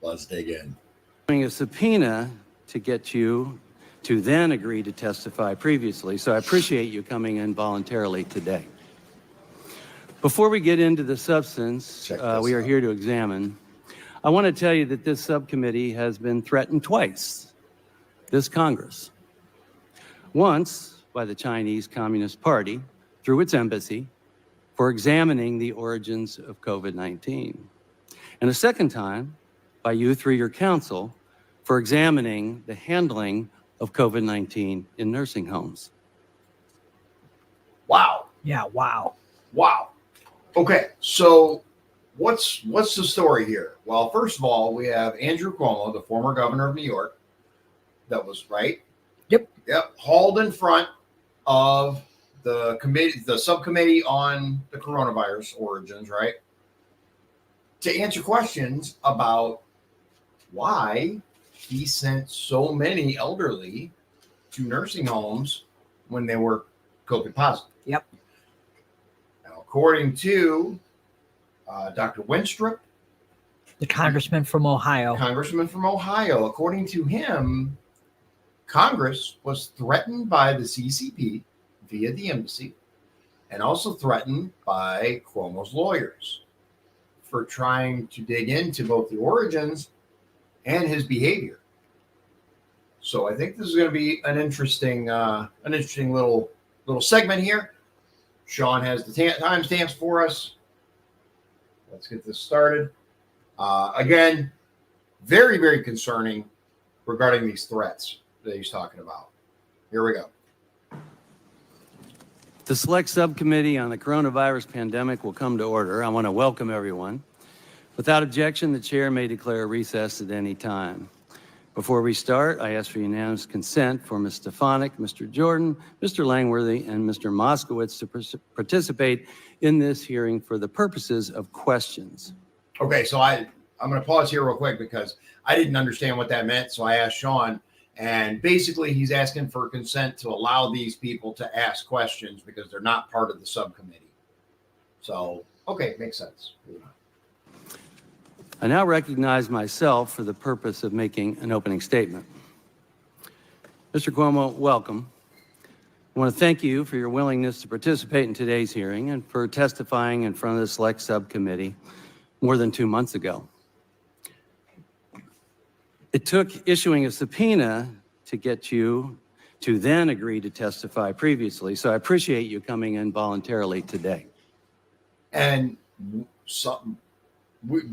Let's dig in. A subpoena to get you to then agree to testify previously, so I appreciate you coming in voluntarily today. Before we get into the substance we are here to examine, I want to tell you that this subcommittee has been threatened twice this Congress. Once by the Chinese Communist Party through its embassy for examining the origins of COVID-19. And a second time by you through your counsel for examining the handling of COVID-19 in nursing homes. Wow. Yeah, wow. Wow. Okay, so what's the story here? Well, first of all, we have Andrew Cuomo, the former governor of New York. That was right. Yep. Hauled in front of the committee, the subcommittee on the coronavirus origins, right? To answer questions about why he sent so many elderly to nursing homes when they were COVID positive. Yep. Now, according to Dr. Winstrup, The congressman from Ohio. according to him, Congress was threatened by the CCP via the embassy and also threatened by Cuomo's lawyers for trying to dig into both the origins and his behavior. So I think this is going to be an interesting little segment here. Shawn has the timestamps for us. Let's get this started. Again, very, very concerning regarding these threats that he's talking about. Here we go. The Select Subcommittee on the Coronavirus Pandemic will come to order. I want to welcome everyone. Without objection, the chair may declare a recess at any time. Before we start, I ask for unanimous consent for Ms. Stefanik, Mr. Jordan, Mr. Langworthy, and Mr. Moskowitz to participate in this hearing for the purposes of questions. Okay, so I'm going to pause here real quick because I didn't understand what that meant. So I asked Shawn, and basically he's asking for consent to allow these people to ask questions because they're not part of the subcommittee. So, okay, makes sense. I now recognize myself for the purpose of making an opening statement. Mr. Cuomo, welcome. I want to thank you for your willingness to participate in today's hearing and for testifying in front of the Select Subcommittee more than 2 months ago. It took issuing a subpoena to get you to then agree to testify previously, so I appreciate you coming in voluntarily today. And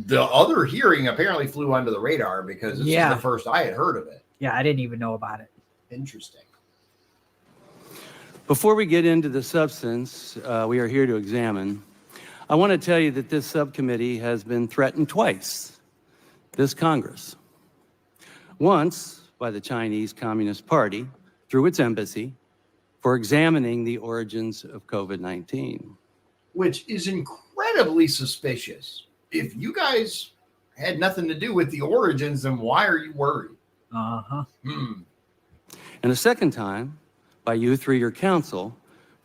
the other hearing apparently flew under the radar because this is the first I had heard of it. Yeah, I didn't even know about it. Interesting. Before we get into the substance we are here to examine, I want to tell you that this subcommittee has been threatened twice this Congress. Once by the Chinese Communist Party through its embassy for examining the origins of COVID-19. Which is incredibly suspicious. If you guys had nothing to do with the origins, then why are you worried? Uh-huh. And a second time by you through your counsel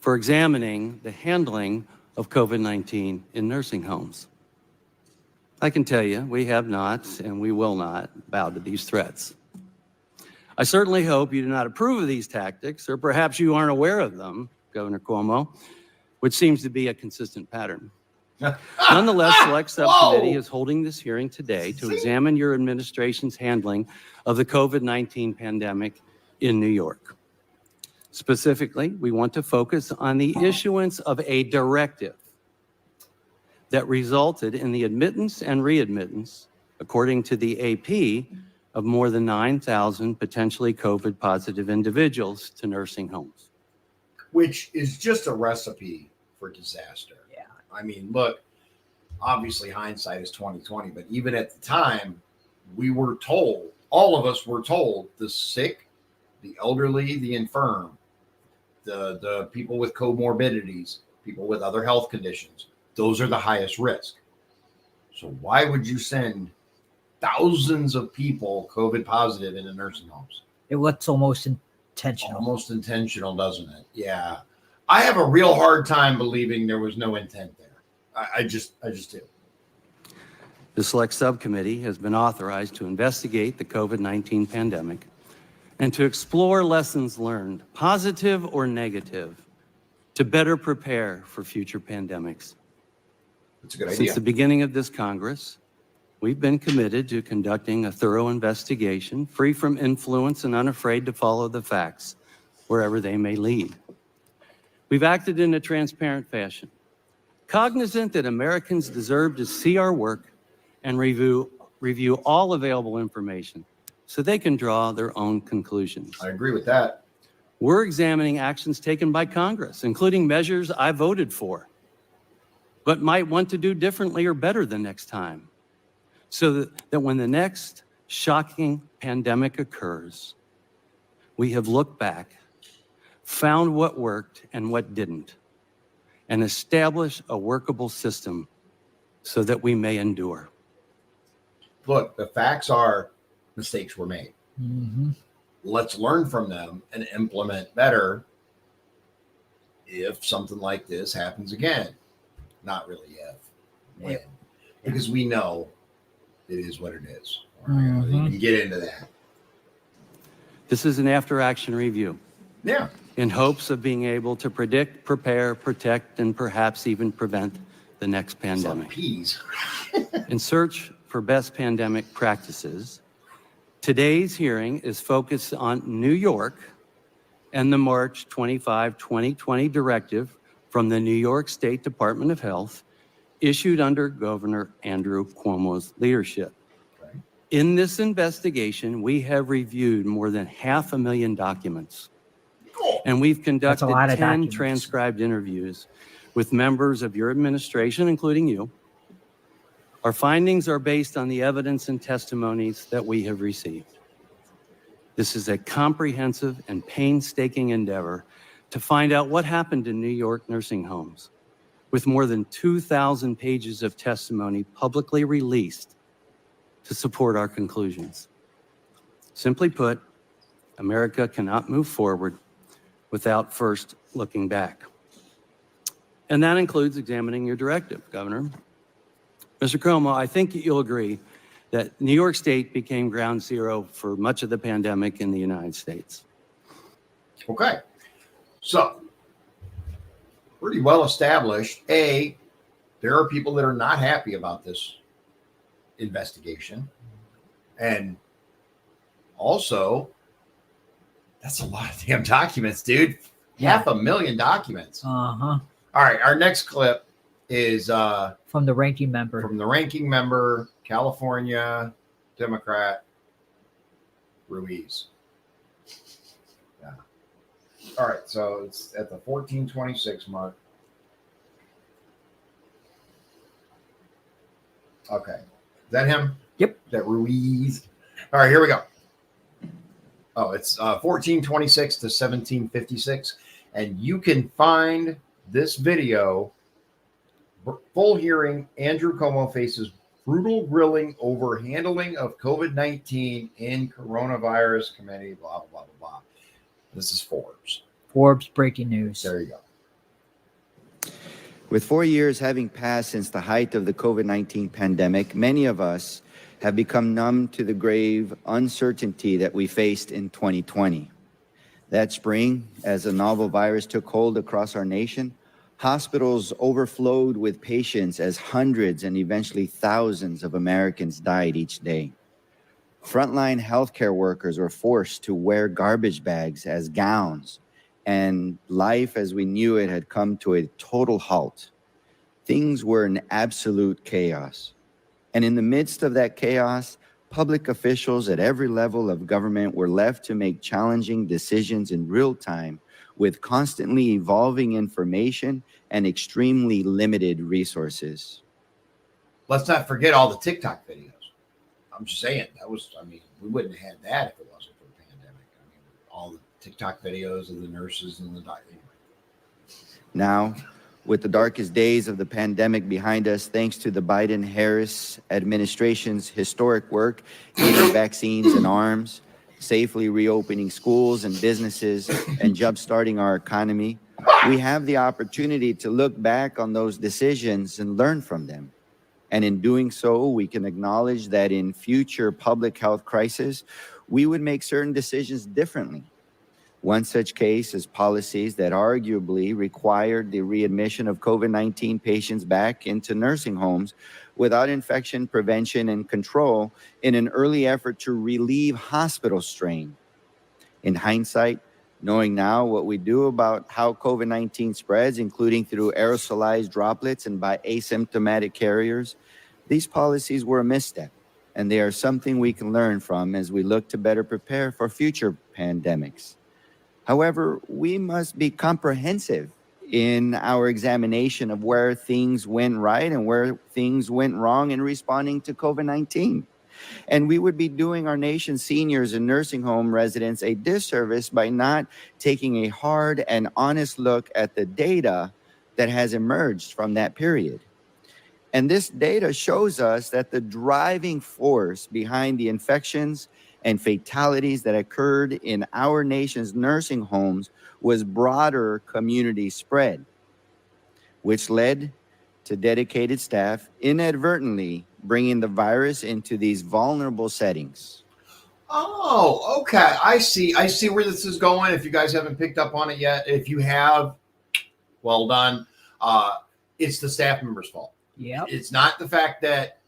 for examining the handling of COVID-19 in nursing homes. I can tell you, we have not and we will not bow to these threats. I certainly hope you do not approve of these tactics, or perhaps you aren't aware of them, Governor Cuomo, which seems to be a consistent pattern. Nonetheless, Select Subcommittee is holding this hearing today to examine your administration's handling of the COVID-19 pandemic in New York. Specifically, we want to focus on the issuance of a directive that resulted in the admittance and readmittance, according to the AP, of more than 9,000 potentially COVID positive individuals to nursing homes. Which is just a recipe for disaster. Yeah. I mean, look, obviously hindsight is 20/20, but even at the time, we were told, all of us were told, the sick, the elderly, the infirm, the people with comorbidities, people with other health conditions, those are the highest risk. So why would you send thousands of people COVID positive into nursing homes? It looks almost intentional. Almost intentional, doesn't it? Yeah. I have a real hard time believing there was no intent there. I just do. The Select Subcommittee has been authorized to investigate the COVID-19 pandemic and to explore lessons learned, positive or negative, to better prepare for future pandemics. That's a good Since idea. the beginning of this Congress, we've been committed to conducting a thorough investigation, free from influence and unafraid to follow the facts wherever they may lead. We've acted in a transparent fashion, cognizant that Americans deserve to see our work and review all available information so they can draw their own conclusions. I agree with that. We're examining actions taken by Congress, including measures I voted for, but might want to do differently or better the next time, so that when the next shocking pandemic occurs, we have looked back, found what worked and what didn't, and established a workable system so that we may endure. Look, the facts are mistakes were made. Mm-hmm. Let's learn from them and implement better if something like this happens again. Not really if, when. Because we know it is what it is. All right? Mhm. You can get into that. This is an after-action review Yeah. in hopes of being able to predict, prepare, protect, and perhaps even prevent the next Some pandemic. peas. In search for best pandemic practices, today's hearing is focused on New York and the March 25, 2020 directive from the New York State Department of Health issued under Governor Andrew Cuomo's leadership. Okay. In this investigation, we have reviewed more than 500,000 documents, Cool. and we've conducted lot of 10 documents. transcribed interviews with members of your administration, including you. Our findings are based on the evidence and testimonies that we have received. This is a comprehensive and painstaking endeavor to find out what happened in New York nursing homes, with more than 2,000 pages of testimony publicly released to support our conclusions. Simply put, America cannot move forward without first looking back. And that includes examining your directive, Governor. Mr. Cuomo, I think you'll agree that New York State became ground zero for much of the pandemic in the United States. Okay. So, pretty well established. A, there are people that are not happy about this investigation. And also, that's a lot of damn documents, dude. Yeah. 500,000 documents. Uh-huh. All right. Our next clip is From the ranking member. from the ranking member, California Democrat, Ruiz. Yeah. All right. So it's at the 1426 mark. Okay. Is that him? Yep. Is that Ruiz? All right. Here we go. Oh, it's 1426 to 1756. And you can find this video, full hearing, Andrew Cuomo faces brutal grilling over handling of COVID-19 in coronavirus committee, blah, blah, blah, blah, blah. This is Forbes. Forbes breaking news. There you go. With 4 years having passed since the height of the COVID-19 pandemic, many of us have become numb to the grave uncertainty that we faced in 2020. That spring, as a novel virus took hold across our nation, hospitals overflowed with patients as hundreds and eventually thousands of Americans died each day. Frontline healthcare workers were forced to wear garbage bags as gowns, and life as we knew it had come to a total halt. Things were in absolute chaos. And in the midst of that chaos, public officials at every level of government were left to make challenging decisions in real time with constantly evolving information and extremely limited resources. Let's not forget all the TikTok videos. I'm just saying, we wouldn't have had that if it wasn't for the pandemic. I mean, all the TikTok videos of the nurses and the doctors. Now, with the darkest days of the pandemic behind us, thanks to the Biden-Harris administration's historic work getting vaccines and arms, safely reopening schools and businesses, and jump-starting our economy, we have the opportunity to look back on those decisions and learn from them. And in doing so, we can acknowledge that in future public health crises, we would make certain decisions differently. One such case is policies that arguably required the readmission of COVID-19 patients back into nursing homes without infection prevention and control in an early effort to relieve hospital strain. In hindsight, knowing now what we do about how COVID-19 spreads, including through aerosolized droplets and by asymptomatic carriers, these policies were a misstep, and they are something we can learn from as we look to better prepare for future pandemics. However, we must be comprehensive in our examination of where things went right and where things went wrong in responding to COVID-19. And we would be doing our nation's seniors and nursing home residents a disservice by not taking a hard and honest look at the data that has emerged from that period. And this data shows us that the driving force behind the infections and fatalities that occurred in our nation's nursing homes was broader community spread, which led to dedicated staff inadvertently bringing the virus into these vulnerable settings. Oh, okay. I see where this is going. If you guys haven't picked up on it yet, if you have, well done. It's the staff members' fault. Yep. It's not the fact that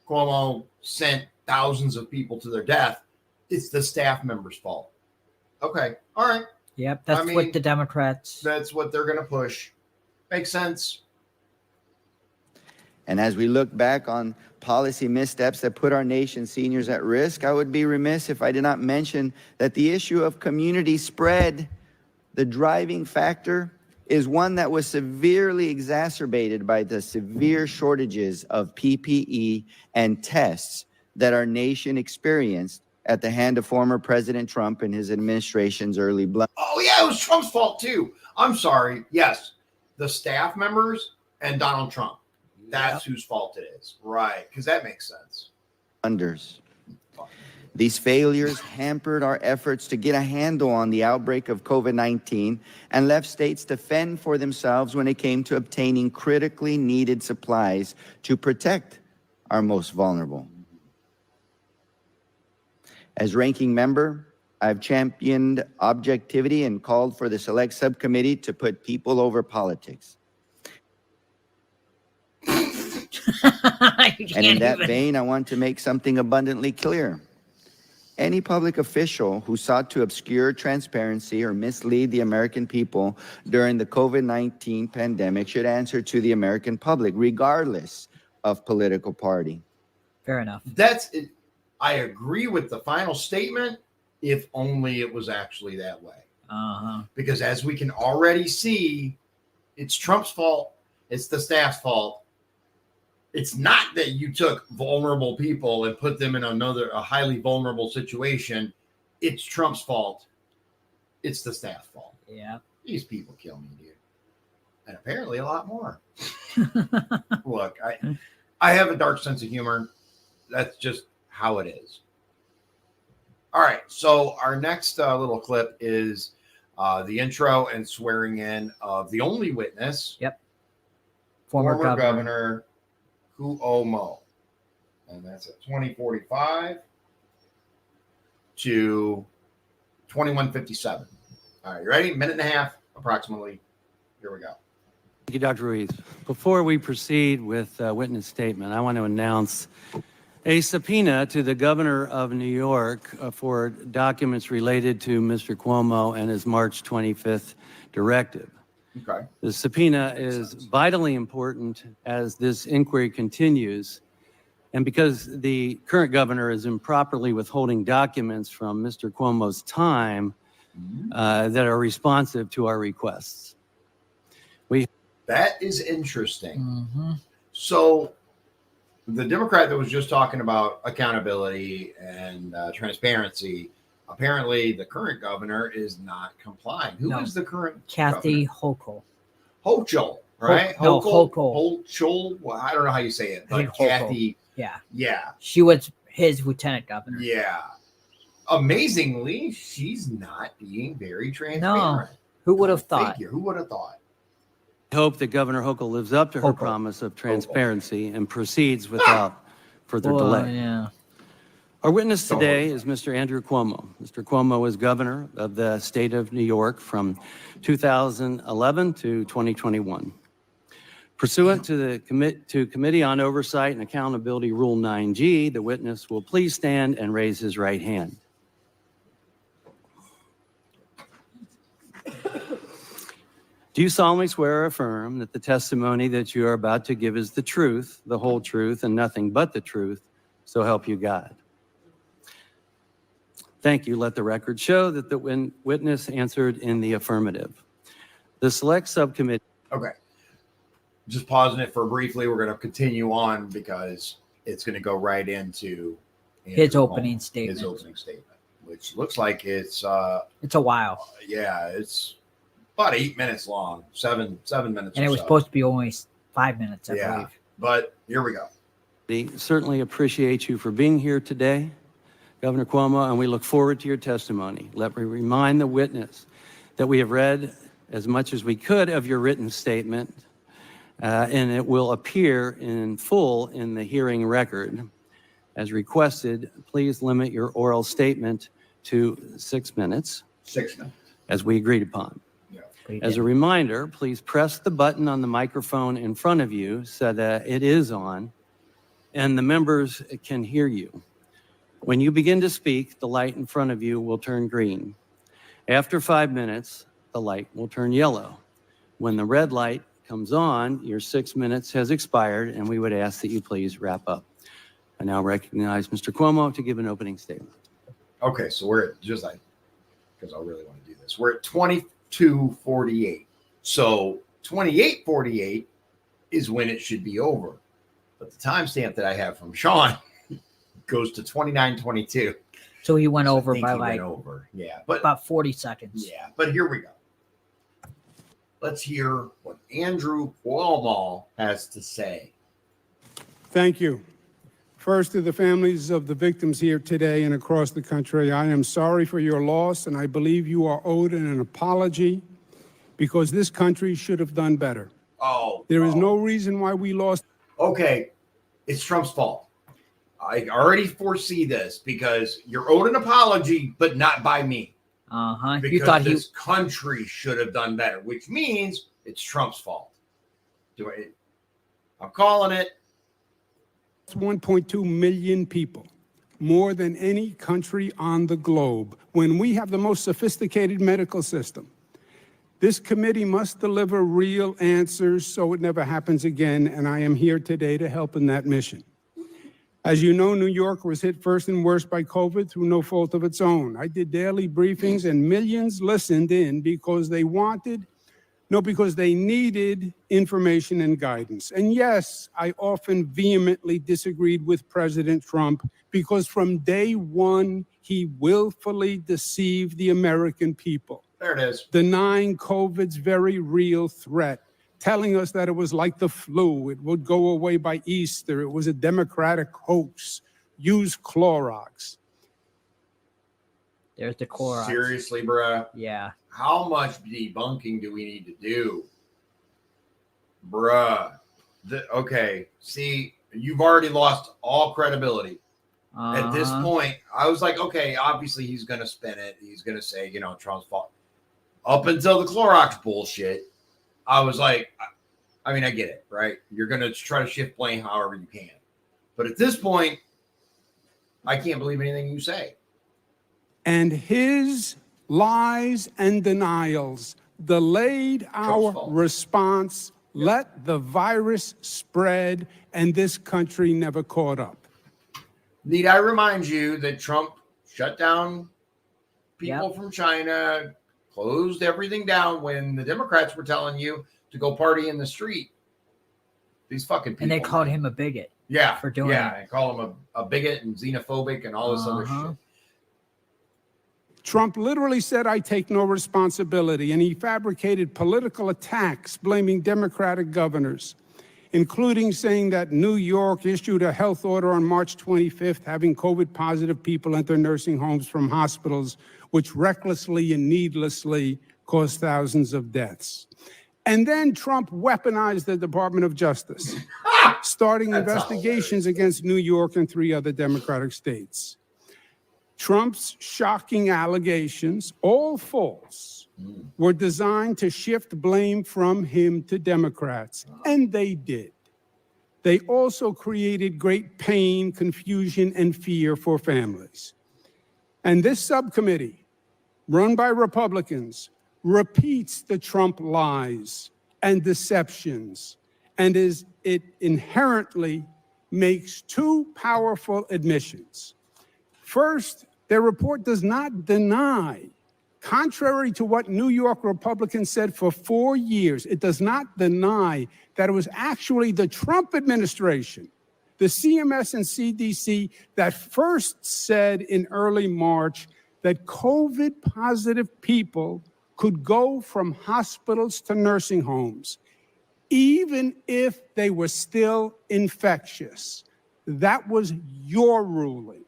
Cuomo sent thousands of people to their death. It's the staff members' fault. Okay. All right. Yep. That's what the Democrats. That's what they're going to push. Makes sense. And as we look back on policy missteps that put our nation's seniors at risk, I would be remiss if I did not mention that the issue of community spread, the driving factor, is one that was severely exacerbated by the severe shortages of PPE and tests that our nation experienced at the hand of former President Trump and his administration's early blood. Oh, yeah, it was Trump's fault, too. I'm sorry. Yes, the staff members and Donald Trump. That's whose fault it is. Right, because that makes sense. Unders. These failures hampered our efforts to get a handle on the outbreak of COVID-19 and left states to fend for themselves when it came to obtaining critically needed supplies to protect our most vulnerable. As ranking member, I've championed objectivity and called for the select subcommittee to put people over politics. And in that vein, I want to make something abundantly clear. Any public official who sought to obscure transparency or mislead the American people during the COVID-19 pandemic should answer to the American public, regardless of political party. Fair enough. That's it. I agree with the final statement, if only it was actually that way. Because as we can already see, it's Trump's fault. It's the staff's fault. It's not that you took vulnerable people and put them in a highly vulnerable situation. It's Trump's fault. It's the staff's fault. Yeah. These people kill me, dude. And apparently a lot more. Look, I have a dark sense of humor. That's just how it is. All right. So our next little clip is the intro and swearing in of the only witness. Yep. Former Governor Cuomo. And that's at 2045 to 2157. All right, you ready? Minute and a half, approximately. Here we go. Thank you, Dr. Ruiz. Before we proceed with witness statement, I want to announce a subpoena to the governor of New York for documents related to Mr. Cuomo and his March 25th directive. Okay. The subpoena is vitally important as this inquiry continues, and because the current governor is improperly withholding documents from Mr. Cuomo's time that are responsive to our requests. That is interesting. So the Democrat that was just talking about accountability and transparency, apparently the current governor is not complying. Who is the current Kathy Hochul. Hochul, right? Hochul. Hochul. Well, I don't know how you say it, but Kathy. Yeah. Yeah. She was his lieutenant governor. Yeah. Amazingly, she's not being very transparent. No. Who would have thought? Who would have thought? hope that Governor Hochul lives up to her Hochul. promise of transparency and proceeds without further Well, delay. yeah. Our witness today is Mr. Andrew Cuomo. Mr. Cuomo was governor of the state of New York from 2011 to 2021. Pursuant to the Committee on Oversight and Accountability Rule 9G, the witness will please stand and raise his right hand. Do you solemnly swear or affirm that the testimony that you are about to give is the truth, the whole truth, and nothing but the truth, so help you God? Thank you. Let the record show that the witness answered in the affirmative. The select subcommittee. Okay. Just pausing it for briefly. We're going to continue on because it's going to go right into His Andrew opening Cuomo, statement. His opening statement, which looks like it's a while. yeah, it's about 8 minutes long, seven minutes. And it was supposed to be only 5 minutes, I believe. But here we go. We certainly appreciate you for being here today, Governor Cuomo, and we look forward to your testimony. Let me remind the witness that we have read as much as we could of your written statement, and it will appear in full in the hearing record. As requested, please limit your oral statement to 6 minutes. 6 minutes. As we agreed upon. Yeah. As a reminder, please press the button on the microphone in front of you so that it is on and the members can hear you. When you begin to speak, the light in front of you will turn green. After 5 minutes, the light will turn yellow. When the red light comes on, your 6 minutes has expired, and we would ask that you please wrap up. I now recognize Mr. Cuomo to give an opening statement. Okay, so we're at just like, because I really want to do this. We're at 22:48. So 28:48 is when it should be over. But the timestamp that I have from Shawn goes to 29:22. So he went So I over think by he like went over. Yeah, but about 40 seconds. yeah, but here we go. Let's hear what Andrew Cuomo has to say. Thank you. First, to the families of the victims here today and across the country, I am sorry for your loss, and I believe you are owed an apology because this country should have done better. There is no reason why we lost. Okay, it's Trump's fault. I already foresee this because you're owed an apology, but not by me. You Because thought this country should have done better, which means it's Trump's fault. I'm calling it. 1.2 million people, more than any country on the globe, when we have the most sophisticated medical system. This committee must deliver real answers so it never happens again, and I am here today to help in that mission. As you know, New York was hit first and worst by COVID through no fault of its own. I did daily briefings, and millions listened in because they needed information and guidance. And yes, I often vehemently disagreed with President Trump because from day one, he willfully deceived the American people. There it is. Denying COVID's very real threat, telling us that it was like the flu, it would go away by Easter, it was a Democratic hoax, use Clorox. there's the Clorox. Seriously, bruh. Yeah. How much debunking do we need to do? Bruh. Okay, see, you've already lost all credibility. At this point, I was like, okay, obviously he's going to spin it. He's going to say, Trump's fault. Up until the Clorox bullshit, I was like, I mean, I get it, right? You're going to try to shift blame however you can. But at this point, I can't believe anything you say. And his lies and denials delayed our response, let the virus spread, and this country never caught up. Need I remind you that Trump shut down people from China, closed everything down when the Democrats were telling you to go party in the street? These fucking people. And they called him a bigot. Yeah. For doing Yeah. it. And call him a bigot and xenophobic and all this other shit. Trump literally said, I take no responsibility, and he fabricated political attacks blaming Democratic governors, including saying that New York issued a health order on March 25th having COVID-positive people enter nursing homes from hospitals, which recklessly and needlessly caused thousands of deaths. And then Trump weaponized the Department of Justice, starting That's investigations against New York and 3 other Democratic states. Trump's shocking allegations, all false, were designed to shift blame from him to Democrats, and they did. They also created great pain, confusion, and fear for families. And this subcommittee, run by Republicans, repeats the Trump lies and deceptions, and it inherently makes 2 powerful admissions. First, their report does not deny, contrary to what New York Republicans said for 4 years, it does not deny that it was actually the Trump administration, the CMS and CDC, that first said in early March that COVID-positive people could go from hospitals to nursing homes, even if they were still infectious. That was your ruling.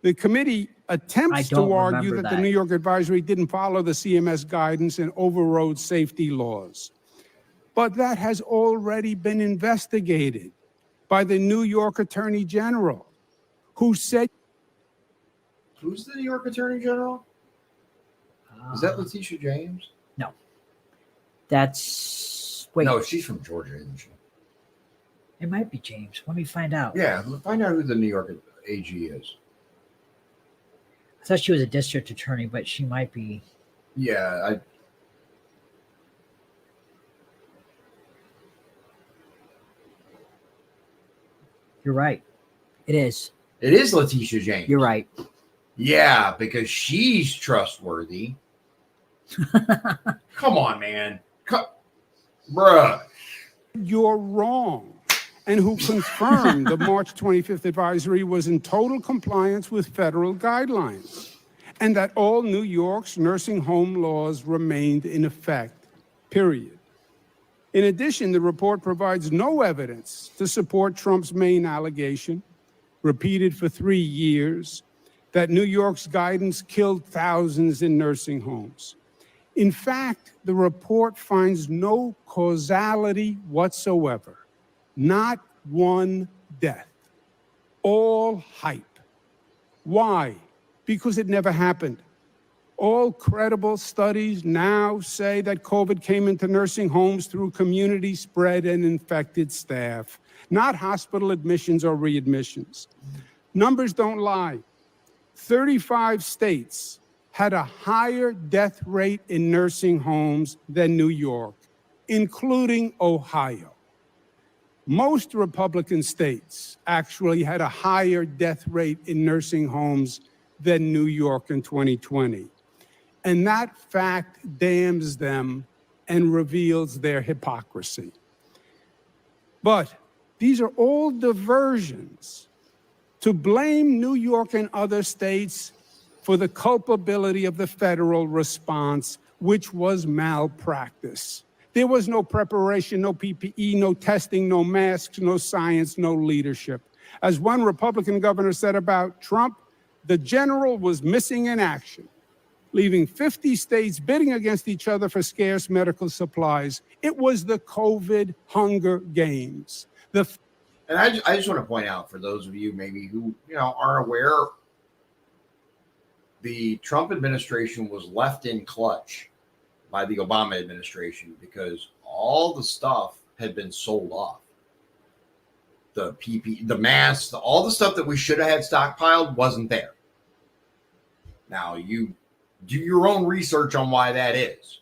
The committee attempts to don't argue remember that the that. New York advisory didn't follow the CMS guidance and overrode safety laws. But that has already been investigated by the New York Attorney General, who said, Who's the New York Attorney General? Is that Letitia James? No. That's wait. No, she's from Georgia, isn't she? It might be James. Let me find out. Yeah, find out who the New York AG is. I thought she was a district attorney, but she might be. Yeah, You're right. It is. it is Letitia James. You're right. Yeah, because she's trustworthy. Come on, man. Bruh. you're wrong, and who confirmed the March 25th advisory was in total compliance with federal guidelines, and that all New York's nursing home laws remained in effect, period. In addition, the report provides no evidence to support Trump's main allegation, repeated for 3 years, that New York's guidance killed thousands in nursing homes. In fact, the report finds no causality whatsoever, not one death, all hype. Why? Because it never happened. All credible studies now say that COVID came into nursing homes through community spread and infected staff, not hospital admissions or readmissions. Numbers don't lie. 35 states had a higher death rate in nursing homes than New York, including Ohio. Most Republican states actually had a higher death rate in nursing homes than New York in 2020. And that fact damns them and reveals their hypocrisy. But these are all diversions to blame New York and other states for the culpability of the federal response, which was malpractice. There was no preparation, no PPE, no testing, no masks, no science, no leadership. As one Republican governor said about Trump, the general was missing in action, leaving 50 states bidding against each other for scarce medical supplies. It was the COVID Hunger Games. And I just want to point out for those of you maybe who aren't aware, the Trump administration was left in clutch by the Obama administration because all the stuff had been sold off. The PPE, the masks, all the stuff that we should have had stockpiled wasn't there. Now you do your own research on why that is,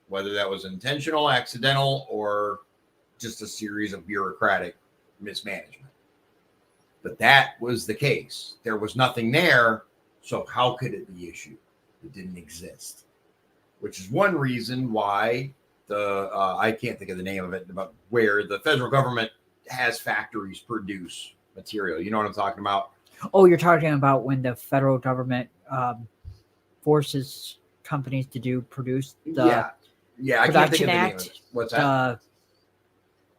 whether that was intentional, accidental, or just a series of bureaucratic mismanagement. But that was the case. There was nothing there, so how could it be issued? It didn't exist, which is one reason why I can't think of the name of it, but where the federal government has factories produce material. You know what I'm talking about? Oh, you're talking about when the federal government forces companies to produce the yeah. I can't think of Production the name of Act. it. What's that?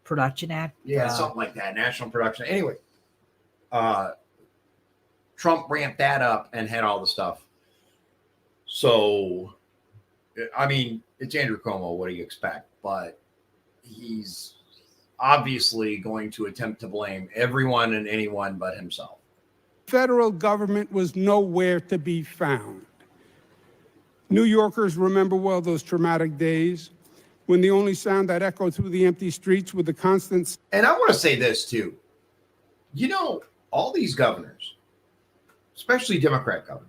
Production Act. Yeah, something like that. National production. Anyway, Trump ramped that up and had all the stuff. So, I mean, it's Andrew Cuomo. What do you expect? but he's obviously going to attempt to blame everyone and anyone but himself. Federal government was nowhere to be found. New Yorkers remember well those traumatic days when the only sound that echoed through the empty streets was the constant. And I want to say this too. You know, all these governors, especially Democrat governors,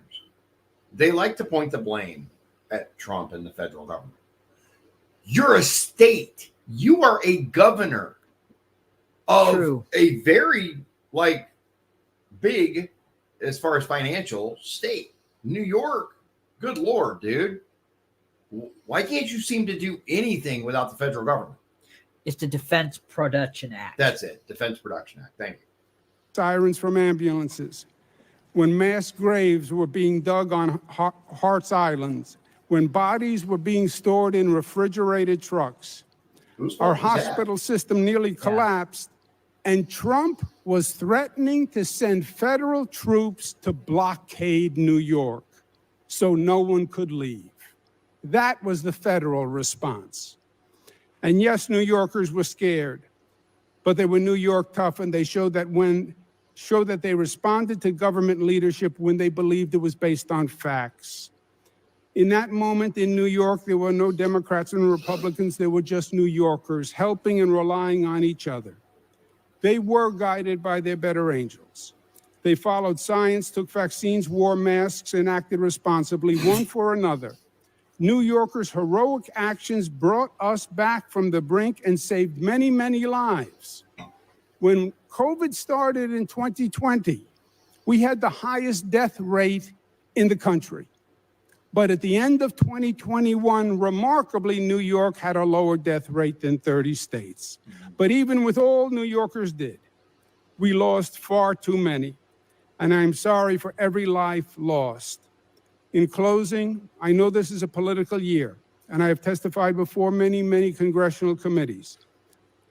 they like to point the blame at Trump and the federal government. You're a state. You are a governor of a very big, as far as financial, state. New York, good Lord, dude. Why can't you seem to do anything without the federal government? It's the Defense Production Act. That's it. Defense Production Act. Thank you. Sirens from ambulances, when mass graves were being dug on Hart's Islands, when bodies were being stored in refrigerated trucks. Our hospital system nearly collapsed, and Trump was threatening to send federal troops to blockade New York so no one could leave. That was the federal response. And yes, New Yorkers were scared, but they were New York tough, and they showed that they responded to government leadership when they believed it was based on facts. In that moment in New York, there were no Democrats and Republicans. There were just New Yorkers helping and relying on each other. They were guided by their better angels. They followed science, took vaccines, wore masks, and acted responsibly, one for another. New Yorkers' heroic actions brought us back from the brink and saved many, many lives. When COVID started in 2020, we had the highest death rate in the country. But at the end of 2021, remarkably, New York had a lower death rate than 30 states. But even with all New Yorkers did, we lost far too many. And I'm sorry for every life lost. In closing, I know this is a political year, and I have testified before many, many congressional committees.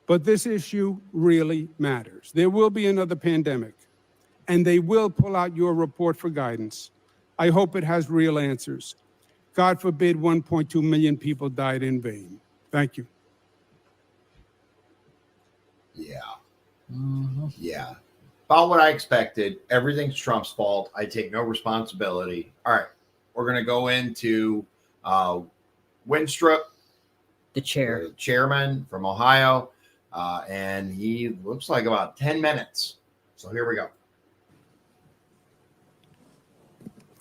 But this issue really matters. There will be another pandemic, and they will pull out your report for guidance. I hope it has real answers. God forbid 1.2 million people died in vain. Thank you. Yeah. Yeah. About what I expected. Everything's Trump's fault. I take no responsibility. All right. We're going to go into Winstrup, The the chairman from Ohio, and he looks like about 10 minutes. So here we go.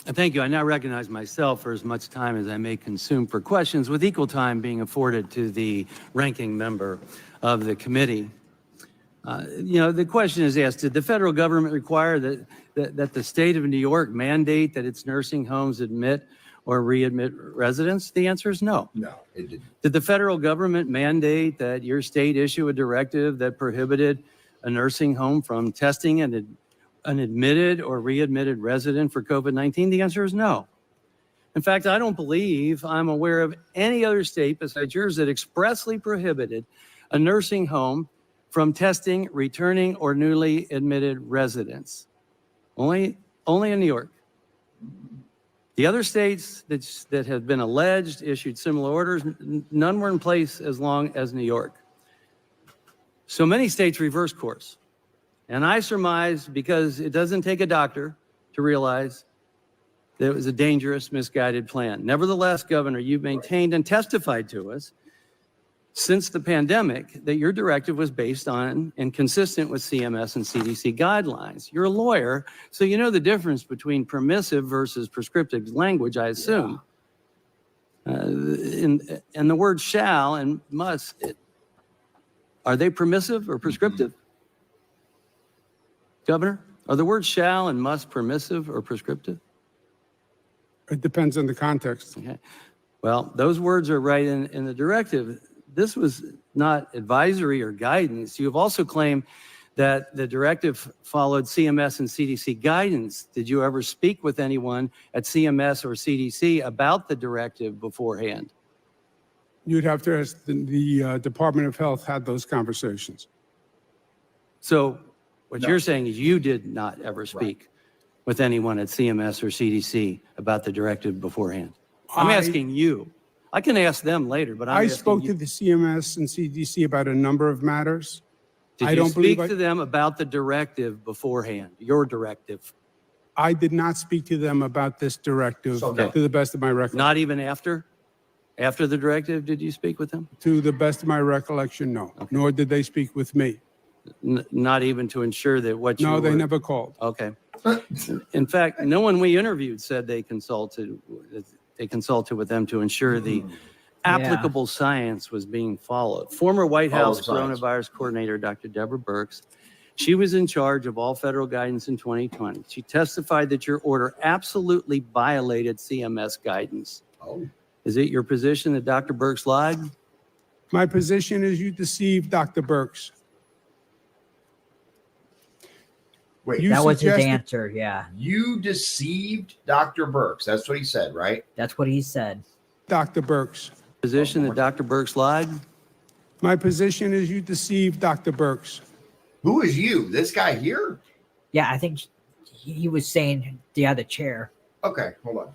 Thank you. I now recognize myself for as much time as I may consume for questions, with equal time being afforded to the ranking member of the committee. The question is asked, did the federal government require that the state of New York mandate that its nursing homes admit or readmit residents? The answer is no. No, it didn't. Did the federal government mandate that your state issue a directive that prohibited a nursing home from testing an admitted or readmitted resident for COVID-19? The answer is no. In fact, I don't believe I'm aware of any other state besides yours that expressly prohibited a nursing home from testing returning or newly admitted residents. Only in New York. The other states that have been alleged, issued similar orders, none were in place as long as New York. So many states reverse course. And I surmise, because it doesn't take a doctor to realize that it was a dangerous, misguided plan. Nevertheless, Governor, you've maintained and testified to us since the pandemic that your directive was based on and consistent with CMS and CDC guidelines. You're a lawyer, so you know the difference between permissive versus prescriptive language, I assume. And the word shall and must, are they permissive or prescriptive? Governor, are the words shall and must permissive or prescriptive? It depends on the context. Okay. Well, those words are right in the directive. This was not advisory or guidance. You have also claimed that the directive followed CMS and CDC guidance. Did you ever speak with anyone at CMS or CDC about the directive beforehand? You'd have to ask the Department of Health had those conversations. So what you're saying is you did not ever speak with anyone at CMS or CDC about the directive beforehand. I'm asking you. I can ask them later, but I I'm spoke asking to you, the CMS and CDC about a number of matters. did I you don't believe speak to them about the directive beforehand, your directive? I did not speak to them about this directive, So no. to the best of my recollection. Not even after? After the directive, did you speak with them? To the best of my recollection, no. Nor did they speak with me. Not even to ensure that what you No, they were- never called. Okay. In fact, no one we interviewed said they consulted with them to ensure the applicable science was being followed. Former White Follow House the science. coronavirus coordinator, Dr. Deborah Birx, she was in charge of all federal guidance in 2020. She testified that your order absolutely violated CMS guidance. Oh, Is it your position that Dr. Birx lied? My position is you deceived Dr. Birx. wait. You That was his suggested- answer. Yeah, You deceived Dr. Birx. That's what he said, right? that's what he said. Dr. Birx. Position that Dr. Birx lied? My position is you deceived Dr. Birx. Who is you? This guy here? Yeah, I think he was saying the other chair. Okay, hold on.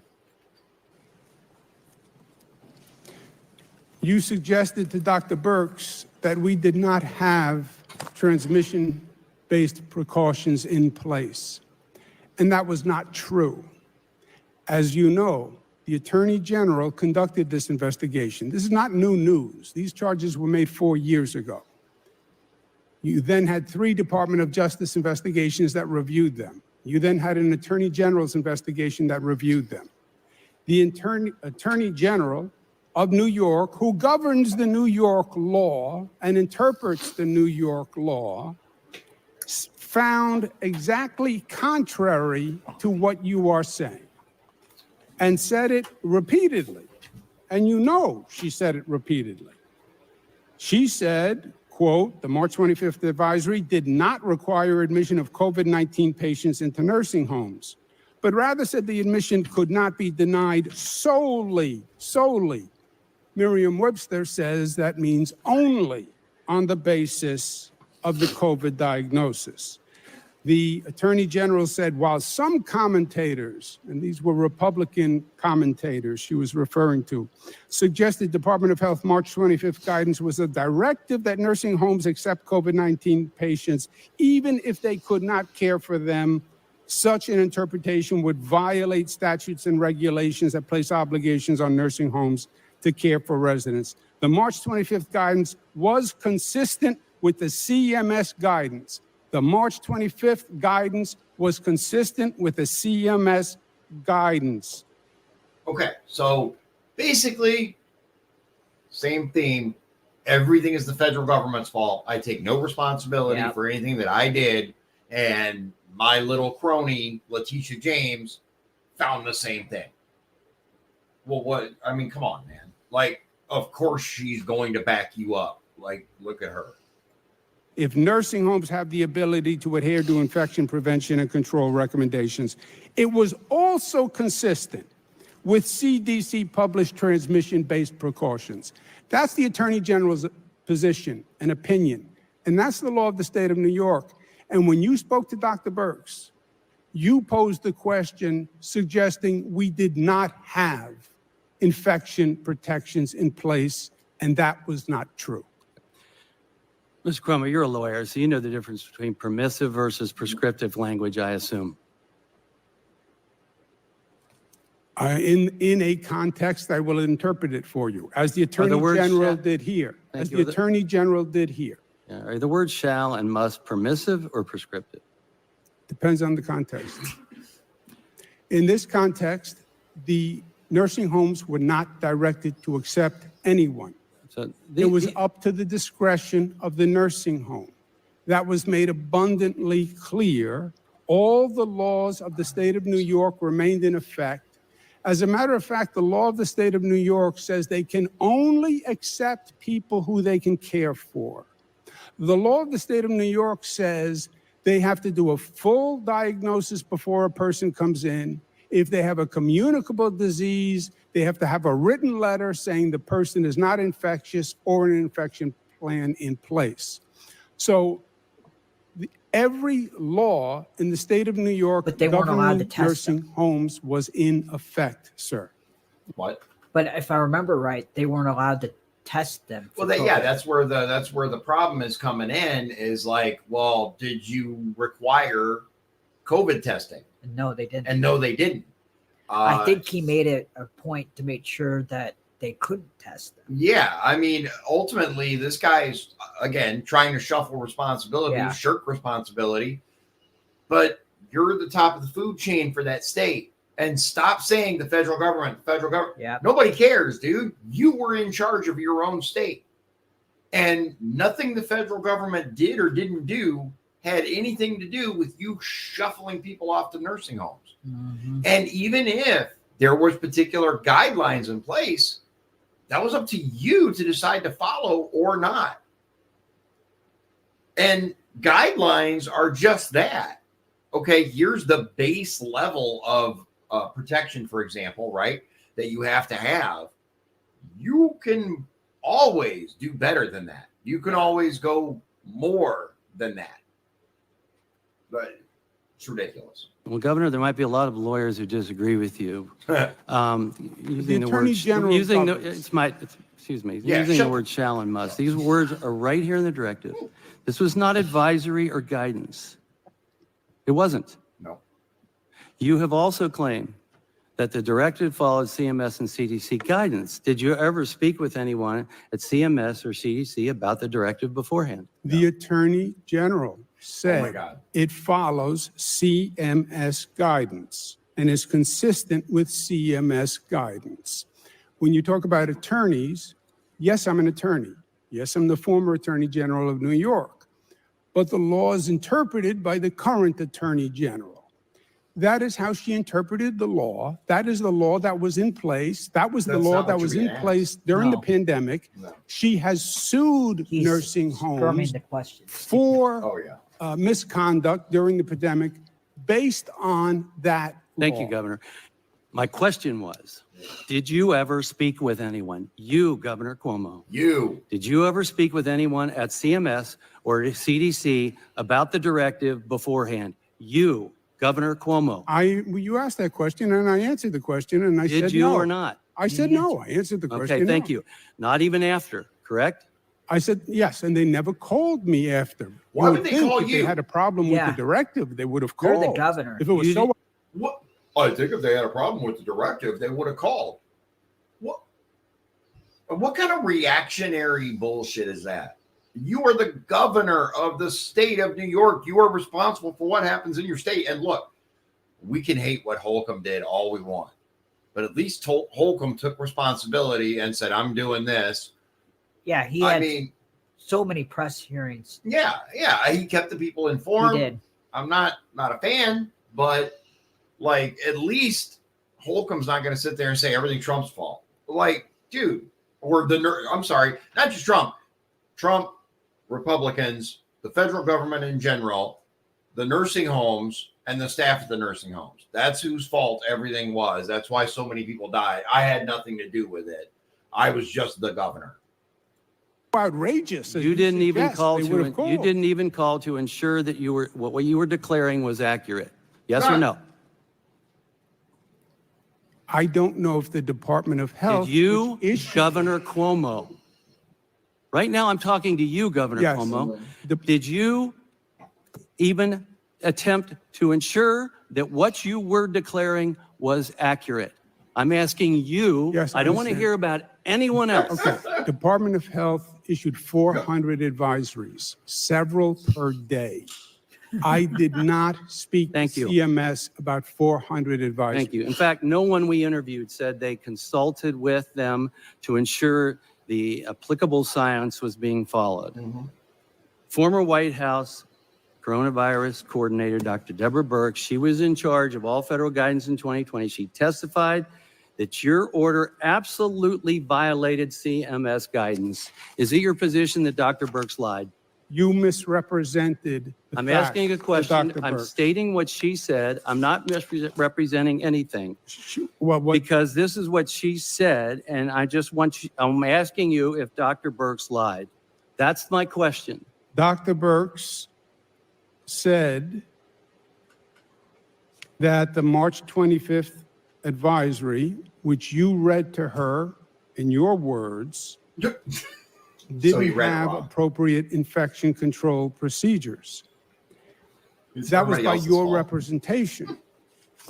You suggested to Dr. Birx that we did not have transmission-based precautions in place. And that was not true. As you know, the Attorney General conducted this investigation. This is not new news. These charges were made 4 years ago. You then had 3 Department of Justice investigations that reviewed them. You then had an Attorney General's investigation that reviewed them. The Attorney General of New York, who governs the New York law and interprets the New York law, found exactly contrary to what you are saying and said it repeatedly. And you know she said it repeatedly. She said, quote, the March 25th advisory did not require admission of COVID-19 patients into nursing homes, but rather said the admission could not be denied solely. Merriam-Webster says that means only on the basis of the COVID diagnosis. The Attorney General said, while some commentators, and these were Republican commentators she was referring to, suggested Department of Health March 25th guidance was a directive that nursing homes accept COVID-19 patients, even if they could not care for them, such an interpretation would violate statutes and regulations that place obligations on nursing homes to care for residents. The March 25th guidance was consistent with the CMS guidance. The March 25th guidance was consistent with the CMS guidance. Okay, so basically, same theme. Everything is the federal government's fault. I take no responsibility Yep. for anything that I did. And my little crony, Letitia James, found the same thing. Well, what? I mean, come on, man. Like, of course she's going to back you up. Like, look at her. If nursing homes have the ability to adhere to infection prevention and control recommendations, it was also consistent with CDC published transmission-based precautions. That's the Attorney General's position and opinion, and that's the law of the state of New York. And when you spoke to Dr. Birx, you posed the question suggesting we did not have infection protections in place, and that was not true. Mr. Cuomo, you're a lawyer, so you know the difference between permissive versus prescriptive language, I assume. In a context, I will interpret it for you, as the Attorney words General shall- did here. Thank As you. the Attorney General did here. Yeah, are the words shall and must permissive or prescriptive? Depends on the context. In this context, the nursing homes were not directed to accept anyone. So It was up to the discretion of the nursing home. That was made abundantly clear. All the laws of the state of New York remained in effect. As a matter of fact, the law of the state of New York says they can only accept people who they can care for. The law of the state of New York says they have to do a full diagnosis before a person comes in. If they have a communicable disease, they have to have a written letter saying the person is not infectious or an infection plan in place. So every law in the state of New York But they weren't allowed to governing test nursing homes was in effect, sir. What? But if I remember right, they weren't allowed to test them. Well, for COVID. that's where the problem is coming in. Is like, well, did you require COVID testing? No, they didn't. And no, they didn't. I think he made it a point to make sure that they couldn't test them. Yeah, I mean, ultimately, this guy's again trying to shuffle responsibility, Yeah. shirk responsibility. But you're the top of the food chain for that state, and stop saying the federal government. Yeah. Nobody cares, dude. You were in charge of your own state, and nothing the federal government did or didn't do had anything to do with you shuffling people off to nursing homes. Mm-hmm. And even if there was particular guidelines in place, that was up to you to decide to follow or not. And guidelines are just that. Okay, here's the base level of protection, for example, right? That you have to have. You can always do better than that. You can always go more than that. But it's ridiculous. Well, Governor, there might be a lot of lawyers who disagree with you. Using the Attorney word, General using the, covers. excuse me, Yeah, using shut- the word shall and must. These words are right here in the directive. This was not advisory or guidance. It wasn't. No. You have also claimed that the directive followed CMS and CDC guidance. Did you ever speak with anyone at CMS or CDC about the directive beforehand? The Attorney General Oh my said God. it follows CMS guidance and is consistent with CMS guidance. When you talk about attorneys, yes, I'm an attorney. Yes, I'm the former Attorney General of New York. But the law is interpreted by the current Attorney General. That is how she interpreted the law. That is the law that was in place. That was the That's law not that what was you're in being place during the No. pandemic. No. She has sued He's nursing skirming homes the question. for Oh, yeah. misconduct during the pandemic based on that Thank law. you, Governor. My question was, did you ever speak with anyone, you, Governor Cuomo, did you ever speak with anyone at CMS or CDC about the directive beforehand? You, Governor Cuomo, You asked that question and I answered the question and I said no. did you or not? I said no. I answered the question. Okay, thank no. you. Not even after, correct? I said yes, and they never called me after. Why You would they think call if you? They had a problem Yeah. with the directive, they would have You're called. the governor. If it was You so What? I think if they had a problem with the directive, they would have called. What kind of reactionary bullshit is that? You are the governor of the state of New York. You are responsible for what happens in your state. And look, we can hate what Holcomb did all we want, but at least Holcomb took responsibility and said, "I'm doing this." Yeah, he I had mean, so many press hearings. yeah, he kept the people He informed. did. I'm not a fan, but like at least Holcomb's not going to sit there and say everything Trump's fault. Like, dude, or I'm sorry, not just Trump, Republicans, the federal government in general, the nursing homes, and the staff at the nursing homes. That's whose fault everything was. That's why so many people died. I had nothing to do with it. I was just the governor. outrageous, as You didn't even suggest, call they would have you called. didn't even call to ensure that you were what you were declaring was accurate. Yes or Right. no? I don't know if the Department of Health. Did you, which issued- Governor Cuomo? Right now, I'm talking to you, Governor Yes. Cuomo. The- Did you even attempt to ensure that what you were declaring was accurate? I'm asking you. Yes, I I don't want to understand. hear about anyone else. Okay, Department of Health issued 400 advisories, several per day. I did not speak to Thank you. CMS about 400 advisories. Thank you. In fact, no one we interviewed said they consulted with them to ensure the applicable science was being followed. Former White House coronavirus coordinator, Dr. Deborah Birx, she was in charge of all federal guidance in 2020. She testified that your order absolutely violated CMS guidance. Is it your position that Dr. Birx lied? You misrepresented the I'm facts asking a to question. Dr. I'm Birx. stating what she said. I'm not representing anything. Well, what, Because this is what she said, and I just want you, I'm asking you if Dr. Birx lied. That's my question. Dr. Birx said that the March 25th advisory, which you read to her in your words, So he didn't read it have wrong. appropriate infection control procedures. It's That was everybody by else's your fault. representation.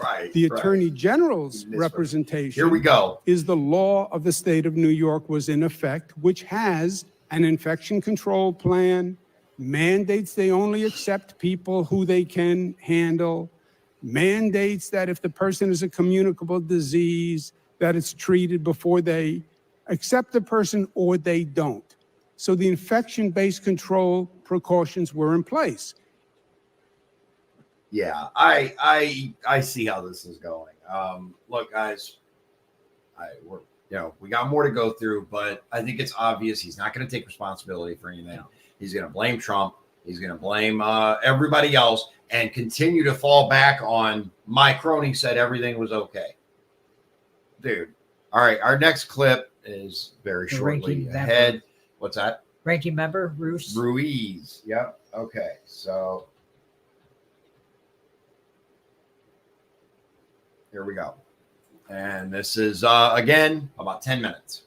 Right. The right. Attorney General's Misrepresentation. representation Here we go. is the law of the state of New York was in effect, which has an infection control plan, mandates they only accept people who they can handle, mandates that if the person is a communicable disease, that it's treated before they accept the person or they don't. So the infection-based control precautions were in place. Yeah, I see how this is going. Look, guys, we got more to go through, but I think it's obvious he's not going to take responsibility for anything. No. He's going to blame Trump. He's going to blame everybody else and continue to fall back on my crony said everything was okay. Dude. All right, our next clip is very shortly ahead. What's that? Ranking member Ruiz. Yep. Okay. So here we go. And this is, again, about 10 minutes.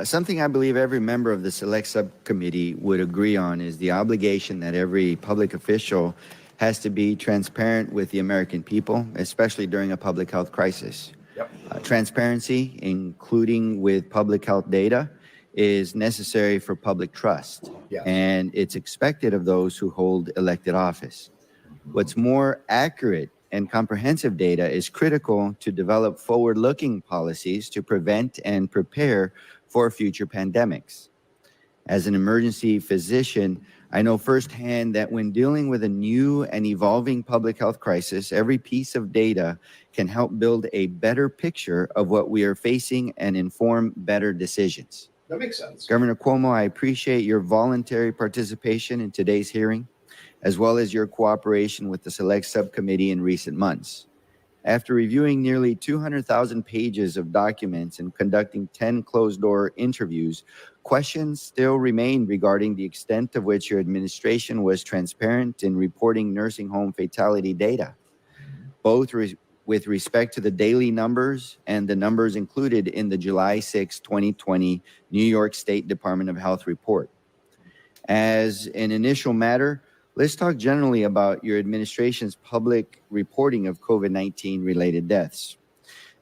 Something I believe every member of the Select Subcommittee would agree on is the obligation that every public official has to be transparent with the American people, especially during a public health crisis. Yep. Transparency, including with public health data, is necessary for public trust. Yes. And it's expected of those who hold elected office. What's more accurate and comprehensive data is critical to develop forward-looking policies to prevent and prepare for future pandemics. As an emergency physician, I know firsthand that when dealing with a new and evolving public health crisis, every piece of data can help build a better picture of what we are facing and inform better decisions. That makes sense. Governor Cuomo, I appreciate your voluntary participation in today's hearing, as well as your cooperation with the Select Subcommittee in recent months. After reviewing nearly 200,000 pages of documents and conducting 10 closed-door interviews, questions still remain regarding the extent to which your administration was transparent in reporting nursing home fatality data, both with respect to the daily numbers and the numbers included in the July 6, 2020 New York State Department of Health report. As an initial matter, let's talk generally about your administration's public reporting of COVID-19 related deaths.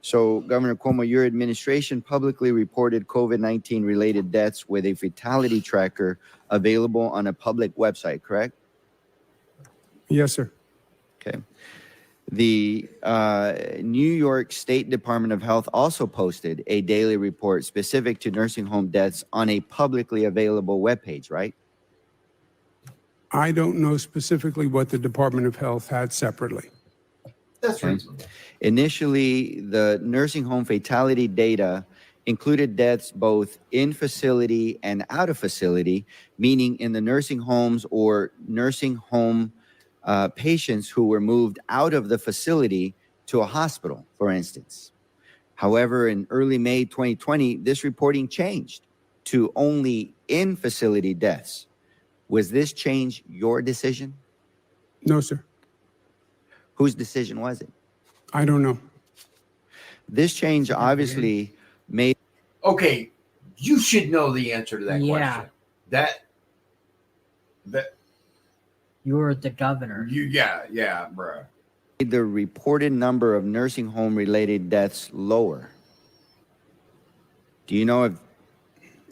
So, Governor Cuomo, your administration publicly reported COVID-19 related deaths with a fatality tracker available on a public website, correct? Yes, sir. Okay. The New York State Department of Health also posted a daily report specific to nursing home deaths on a publicly available webpage, right? I don't know specifically what the Department of Health had separately. That's reasonable. Initially, the nursing home fatality data included deaths both in facility and out of facility, meaning in the nursing homes or nursing home patients who were moved out of the facility to a hospital, for instance. However, in early May 2020, this reporting changed to only in-facility deaths. Was this change your decision? No, sir. Whose decision was it? I don't know. This change obviously made... Okay, you should know the answer to that Yeah. question. That You're the governor. yeah, bro. the reported number of nursing home related deaths lower. Do you know if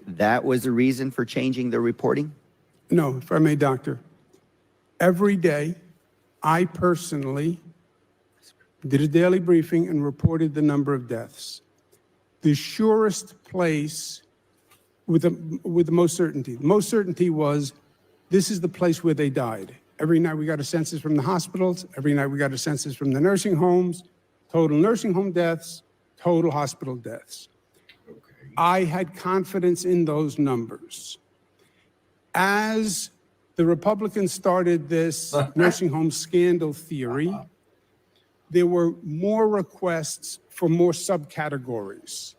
that was the reason for changing the reporting? No, if I may, doctor. Every day, I personally did a daily briefing and reported the number of deaths. The surest place with the most certainty was this is the place where they died. Every night we got a census from the hospitals. Every night we got a census from the nursing homes, total nursing home deaths, total hospital deaths. Okay. I had confidence in those numbers. As the Republicans started this nursing home scandal theory, there were more requests for more subcategories.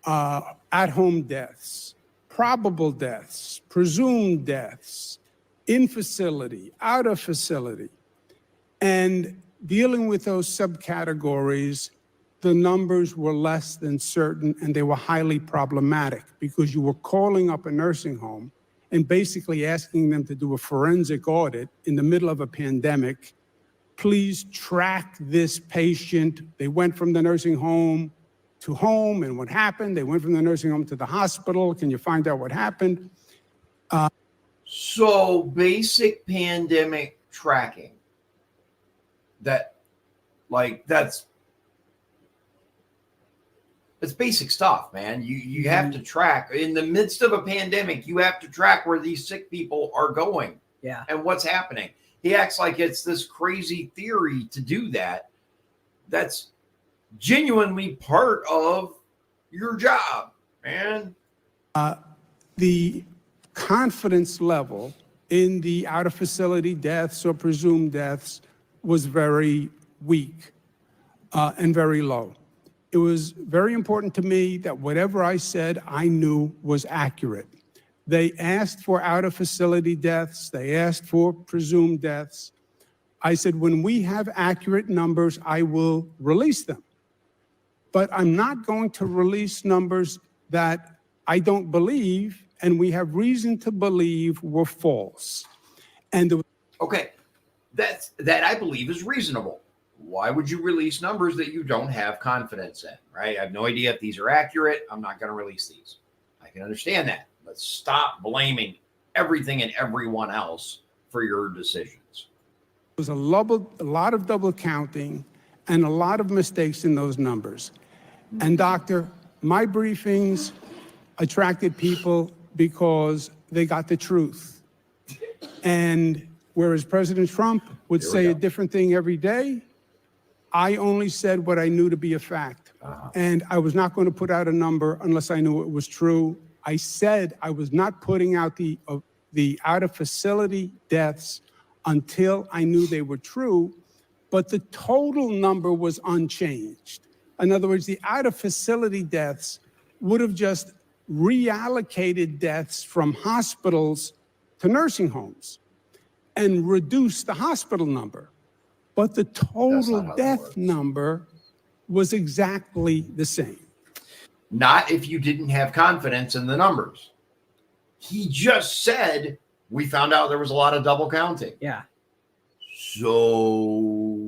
At-home deaths, probable deaths, presumed deaths, in facility, out of facility. And dealing with those subcategories, the numbers were less than certain and they were highly problematic because you were calling up a nursing home and basically asking them to do a forensic audit in the middle of a pandemic. Please track this patient. They went from the nursing home to home, and what happened? They went from the nursing home to the hospital. Can you find out what happened? So basic pandemic tracking. That's basic stuff, man. You have to track in the midst of a pandemic. You have to track where these sick people are going, and what's happening. He acts like it's this crazy theory to do that. That's genuinely part of your job, man. The confidence level in the out-of-facility deaths or presumed deaths was very weak and very low. It was very important to me that whatever I said, I knew was accurate. They asked for out-of-facility deaths. They asked for presumed deaths. I said, when we have accurate numbers, I will release them. But I'm not going to release numbers that I don't believe and we have reason to believe were false. And okay, that I believe is reasonable. Why would you release numbers that you don't have confidence in, right? I have no idea if these are accurate. I'm not going to release these. I can understand that. But stop blaming everything and everyone else for your decisions. There was a lot of double counting and a lot of mistakes in those numbers. And doctor, my briefings attracted people because they got the truth. And whereas President Trump would say a different thing every day, I only said what I knew to be a fact. And I was not going to put out a number unless I knew it was true. I said I was not putting out the out-of-facility deaths until I knew they were true, but the total number was unchanged. In other words, the out-of-facility deaths would have just reallocated deaths from hospitals to nursing homes and reduced the hospital number. But the total death number was exactly the same. Not if you didn't have confidence in the numbers. He just said, we found out there was a lot of double counting. Yeah. So,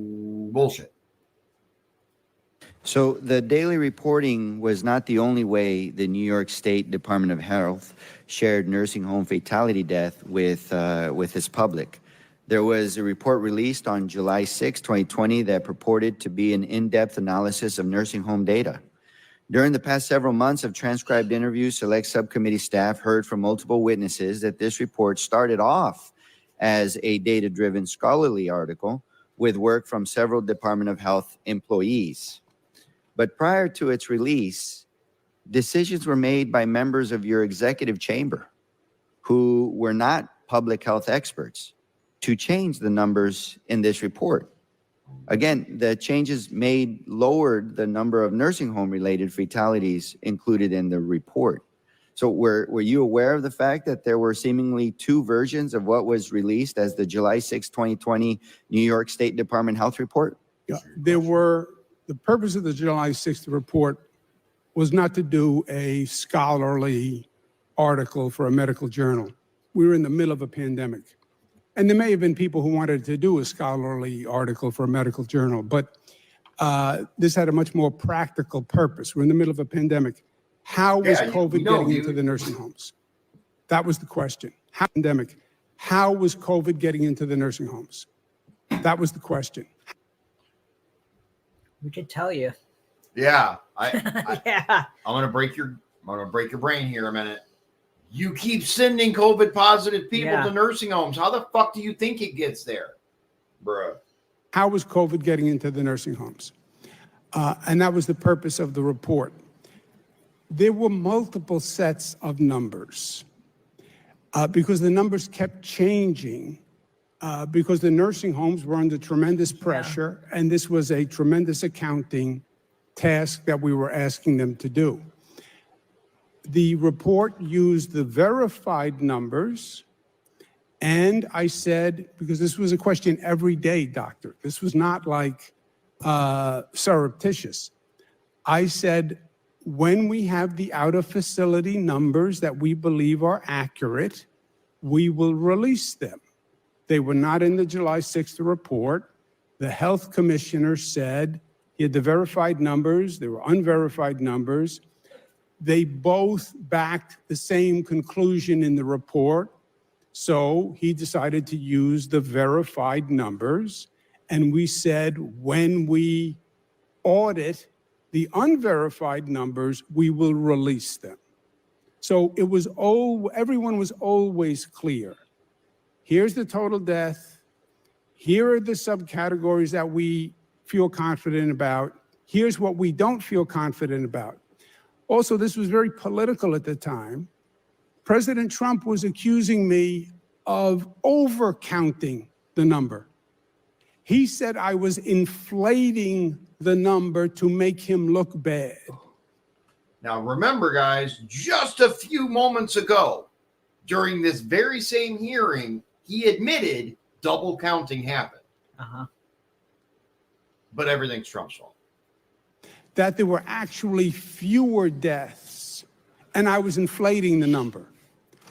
bullshit. So the daily reporting was not the only way the New York State Department of Health shared nursing home fatality death with its public. There was a report released on July 6, 2020 that purported to be an in-depth analysis of nursing home data. During the past several months of transcribed interviews, select subcommittee staff heard from multiple witnesses that this report started off as a data-driven scholarly article with work from several Department of Health employees. But prior to its release, decisions were made by members of your executive chamber who were not public health experts to change the numbers in this report. Again, the changes made lowered the number of nursing home related fatalities included in the report. So were you aware of the fact that there were seemingly two versions of what was released as the July 6, 2020 New York State Department Health Report? Yeah, the purpose of the July 6th report was not to do a scholarly article for a medical journal. We were in the middle of a pandemic. And there may have been people who wanted to do a scholarly article for a medical journal, but this had a much more practical purpose. We're in the middle of a pandemic. How was COVID getting into the nursing homes? That was the question. How was COVID getting into the nursing homes? That was the question. We could tell you. Yeah. Yeah. I'm gonna break your brain here a minute. You keep sending COVID positive people to nursing homes. How the fuck do you think it gets there, bro? How was COVID getting into the nursing homes? And that was the purpose of the report. There were multiple sets of numbers because the numbers kept changing because the nursing homes were under tremendous pressure, and this was a tremendous accounting task that we were asking them to do. The report used the verified numbers, and I said, because this was a question every day, doctor, this was not like surreptitious. I said, when we have the out-of-facility numbers that we believe are accurate, we will release them. They were not in the July 6th report. The health commissioner said he had the verified numbers, there were unverified numbers. They both backed the same conclusion in the report. So he decided to use the verified numbers. And we said, when we audit the unverified numbers, we will release them. So it was everyone was always clear. Here's the total death. Here are the subcategories that we feel confident about. Here's what we don't feel confident about. Also, this was very political at the time. President Trump was accusing me of overcounting the number. He said I was inflating the number to make him look bad. Now, remember, guys, just a few moments ago, during this very same hearing, he admitted double counting happened. But everything's Trump's fault. That there were actually fewer deaths, and I was inflating the number.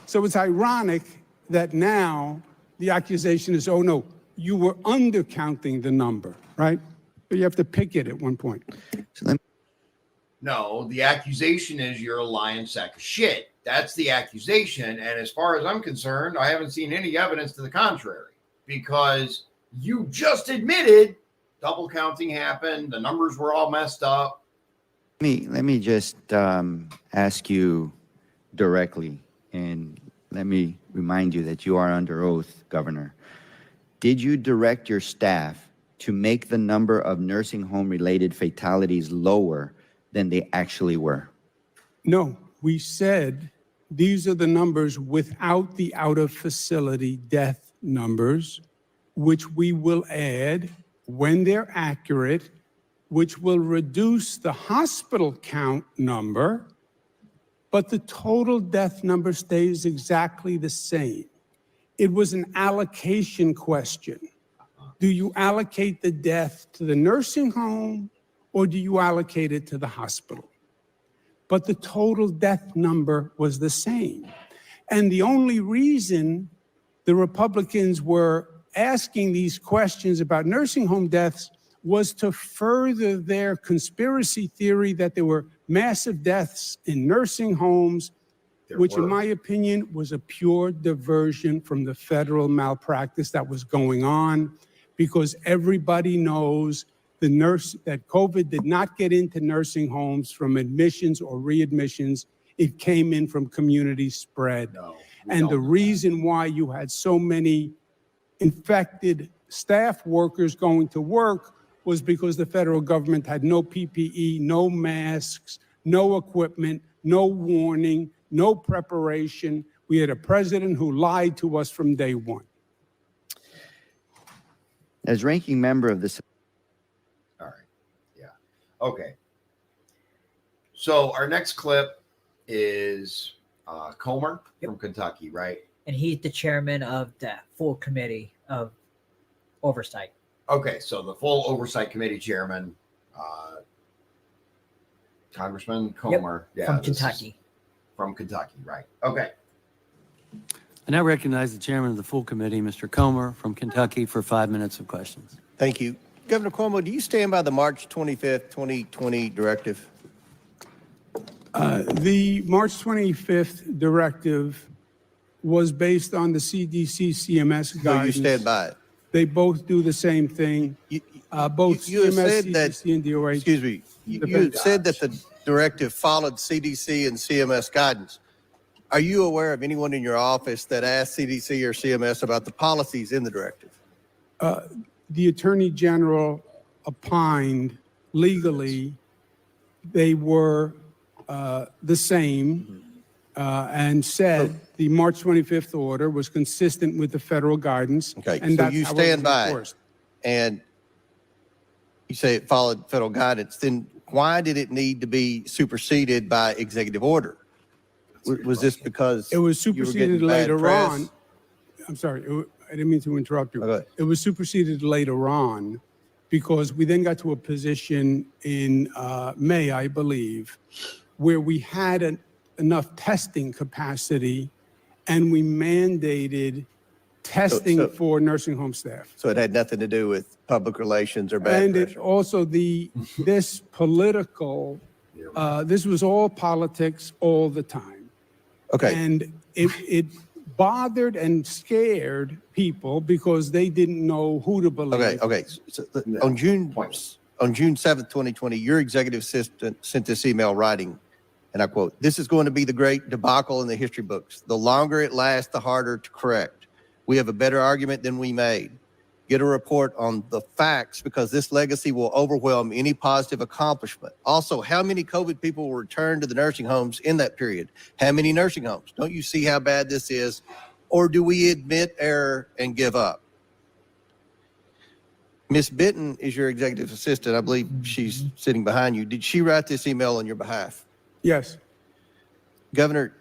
So it's ironic that now the accusation is, oh no, you were undercounting the number, right? But you have to pick it at one point. No, the accusation is you're a lying sack of shit. That's the accusation. And as far as I'm concerned, I haven't seen any evidence to the contrary, because you just admitted double counting happened. The numbers were all messed up. Let me just ask you directly, and let me remind you that you are under oath, Governor. Did you direct your staff to make the number of nursing home related fatalities lower than they actually were? No, we said these are the numbers without the out-of-facility death numbers, which we will add when they're accurate, which will reduce the hospital count number, but the total death number stays exactly the same. It was an allocation question. Do you allocate the death to the nursing home, or do you allocate it to the hospital? But the total death number was the same. And the only reason the Republicans were asking these questions about nursing home deaths was to further their conspiracy theory that there were massive deaths in nursing homes, which in my opinion was a pure diversion from the federal malpractice that was going on, because everybody knows that COVID did not get into nursing homes from admissions or readmissions. It came in from community spread. And the reason why you had so many infected staff workers going to work was because the federal government had no PPE, no masks, no equipment, no warning, no preparation. We had a president who lied to us from day one. As ranking member of this. All right. Yeah. Okay. So our next clip is Comer from Kentucky, right? And he's the chairman of the full committee of oversight. Okay, so the full oversight committee chairman, Congressman Comer, from Kentucky. From Kentucky, right? Okay. I now recognize the chairman of the full committee, Mr. Comer from Kentucky, for 5 minutes of questions. Thank you. Governor Cuomo, do you stand by the March 25th, 2020 directive? The March 25th directive was based on the CDC CMS guidance. So you stand by it? They both do the same thing. Both you CMS, said that, CDC, and DOH. Excuse me. You said that the directive followed CDC and CMS guidance. Are you aware of anyone in your office that asked CDC or CMS about the policies in the directive? The Attorney General opined legally they were the same and said the March 25th order was consistent with the federal guidance. Okay, and so you stand by it, and you say it followed federal guidance. Then why did it need to be superseded by executive order? Was this because it was superseded later on? I'm sorry, I didn't mean to interrupt you. Okay. It was superseded later on because we then got to a position in May, I believe, where we had enough testing capacity and we mandated testing So- for nursing home staff. So it had nothing to do with public relations or bad And it pressure. also this political, this was all politics all the time. Okay. And it bothered and scared people because they didn't know who to believe. Okay. So on June 7th, 2020, your executive assistant sent this email writing, and I quote, "This is going to be the great debacle in the history books. The longer it lasts, the harder to correct. We have a better argument than we made. Get a report on the facts because this legacy will overwhelm any positive accomplishment. Also, how many COVID people will return to the nursing homes in that period? How many nursing homes? Don't you see how bad this is? Or do we admit error and give up?" Ms. Benton is your executive assistant. I believe she's sitting behind you. Did she write this email on your behalf? Yes. Governor,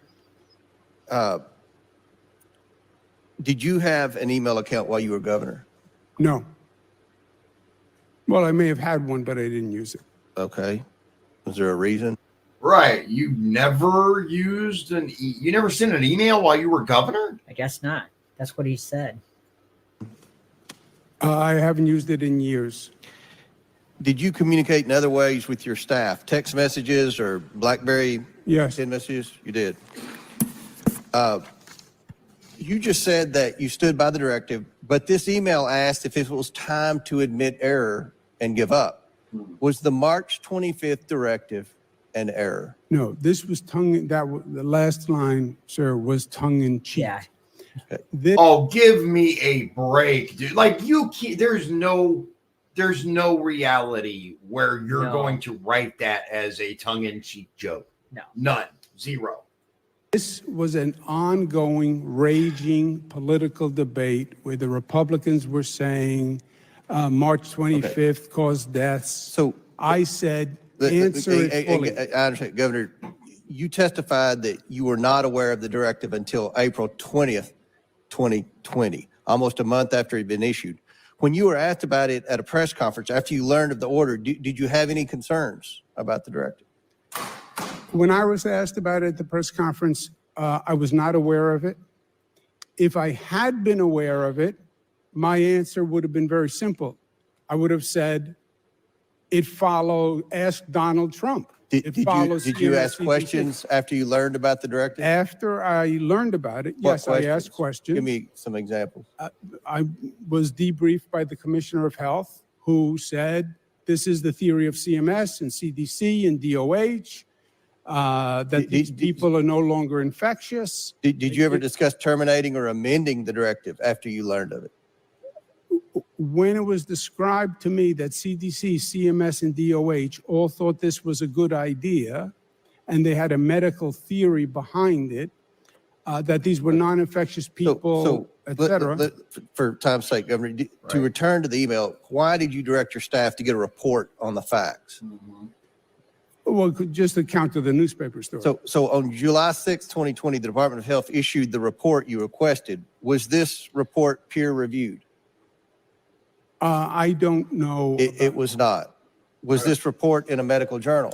did you have an email account while you were governor? No. Well, I may have had one, but I didn't use it. Okay. Was there a reason? Right. You never used you never sent an email while you were governor? I guess not. That's what he said. I haven't used it in years. Did you communicate in other ways with your staff? Text messages or BlackBerry Yes. send messages? You did. You just said that you stood by the directive, but this email asked if it was time to admit error and give up. Was the March 25th directive an error? No, this was the last line, sir, was tongue in cheek. Yeah. This, Oh, give me a break, dude. Like you can't, there's no reality where you're No. going to write that as a tongue-in-cheek joke. No. None. Zero. this was an ongoing, raging political debate where the Republicans were saying March 25th caused deaths. So I said, answer it fully. I understand, Governor, you testified that you were not aware of the directive until April 20th, 2020, almost a month after it had been issued. When you were asked about it at a press conference after you learned of the order, did you have any concerns about the directive? When I was asked about it at the press conference, I was not aware of it. If I had been aware of it, my answer would have been very simple. I would have said, it followed, ask Donald Trump. Did you ask questions after you learned about the directive? After I learned about it, What yes, I asked questions. Give me some examples. I was debriefed by the Commissioner of Health, who said, this is the theory of CMS and CDC and DOH, that these people are no longer infectious. Did you ever discuss terminating or amending the directive after you learned of it? When it was described to me that CDC, CMS, and DOH all thought this was a good idea, and they had a medical theory behind it, that these were non-infectious people, et cetera. For time's sake, Governor, to return to the email, why did you direct your staff to get a report on the facts? Well, just to counter the newspaper story. So on July 6, 2020, the Department of Health issued the report you requested. Was this report peer reviewed? I don't know. It was not. Was this report in a medical journal?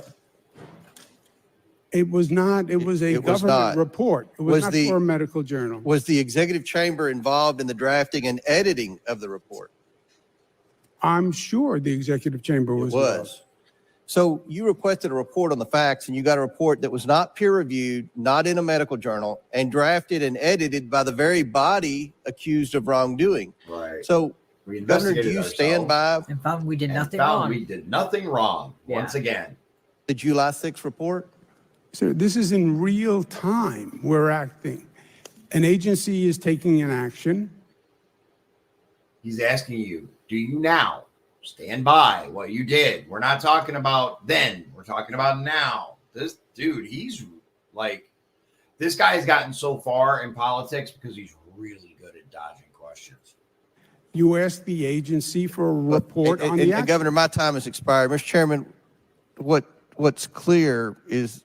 It was not. It was a It was government not. report. It was not the- for a medical journal. Was the executive chamber involved in the drafting and editing of the report? I'm sure the executive chamber It was. involved. was. So you requested a report on the facts and you got a report that was not peer reviewed, not in a medical journal, and drafted and edited by the very body accused of wrongdoing. Right. So, We Governor, do investigated you stand by And found we did and nothing found wrong. we did nothing wrong once again. the July 6 report? So this is in real time. We're acting. An agency is taking an action. He's asking you, do you now stand by what you did? We're not talking about then. We're talking about now. This dude, he's like, this guy's gotten so far in politics because he's really good at dodging questions. You ask the agency for a report on the And action. Governor, my time has expired. Mr. Chairman, what's clear is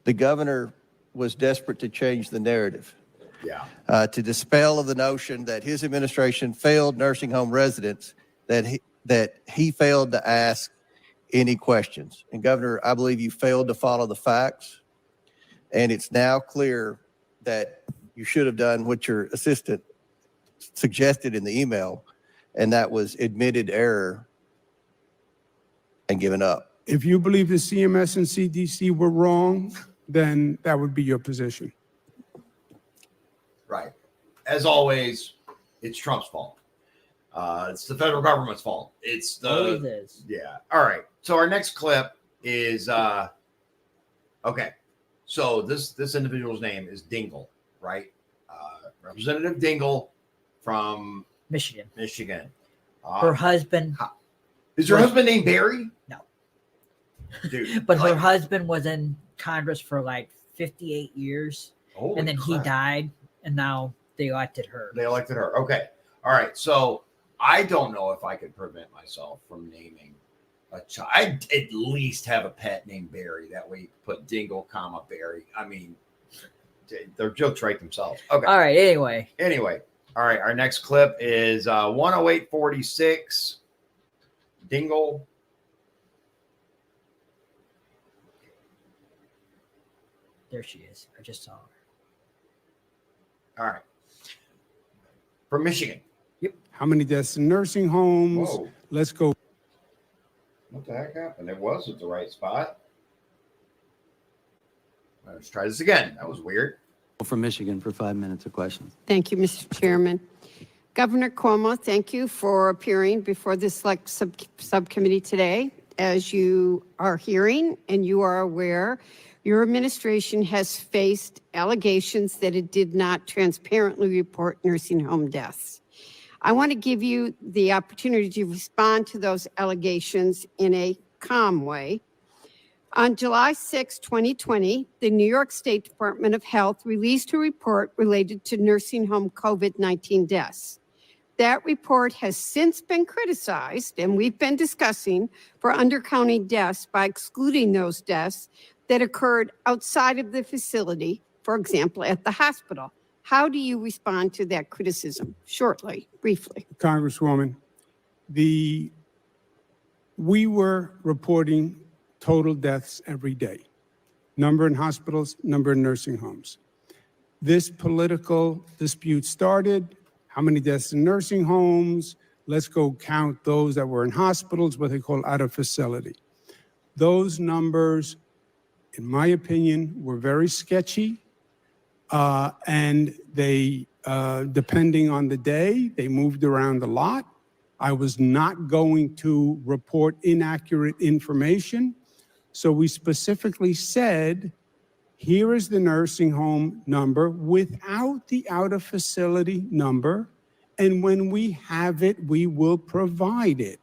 the governor was desperate to change the narrative, Yeah. to dispel of the notion that his administration failed nursing home residents, that that he failed to ask any questions. And Governor, I believe you failed to follow the facts. And it's now clear that you should have done what your assistant suggested in the email, and that was admitted error and given up. If you believe the CMS and CDC were wrong, then that would be your position. Right. As always, it's Trump's fault. It's the federal government's fault. It's Always the is. yeah. All right. So our next clip is okay. So this individual's name is Dingell, right? Representative Dingell from Michigan. Michigan. Her husband, Is your husband named Barry? No. Dude. but her like- husband was in Congress for like 58 years, Holy and then he crap. died, and now they elected her. They elected her. Okay. All right. So I don't know if I could prevent myself from naming a child. I'd at least have a pet named Barry. That way you put Dingell, comma, Barry. I mean, their jokes write themselves. Okay. All right. Anyway. All right. Our next clip is 10846. Dingell. There she is. I just saw her. All right. From Michigan. How many deaths in nursing homes? Whoa. Let's go. What the heck happened? It was at the right spot. Let's try this again. That was weird. From Michigan for 5 minutes of questions. Thank you, Mr. Chairman. Governor Cuomo, thank you for appearing before this select subcommittee today. As you are hearing and you are aware, your administration has faced allegations that it did not transparently report nursing home deaths. I want to give you the opportunity to respond to those allegations in a calm way. On July 6, 2020, the New York State Department of Health released a report related to nursing home COVID-19 deaths. That report has since been criticized, and we've been discussing, for undercounting deaths by excluding those deaths that occurred outside of the facility, for example, at the hospital. How do you respond to that criticism? Shortly, briefly. Congresswoman, we were reporting total deaths every day. Number in hospitals, number in nursing homes. This political dispute started. How many deaths in nursing homes? Let's go count those that were in hospitals, what they call out of facility. Those numbers, in my opinion, were very sketchy. And they, depending on the day, they moved around a lot. I was not going to report inaccurate information. So we specifically said, here is the nursing home number without the out-of-facility number. And when we have it, we will provide it.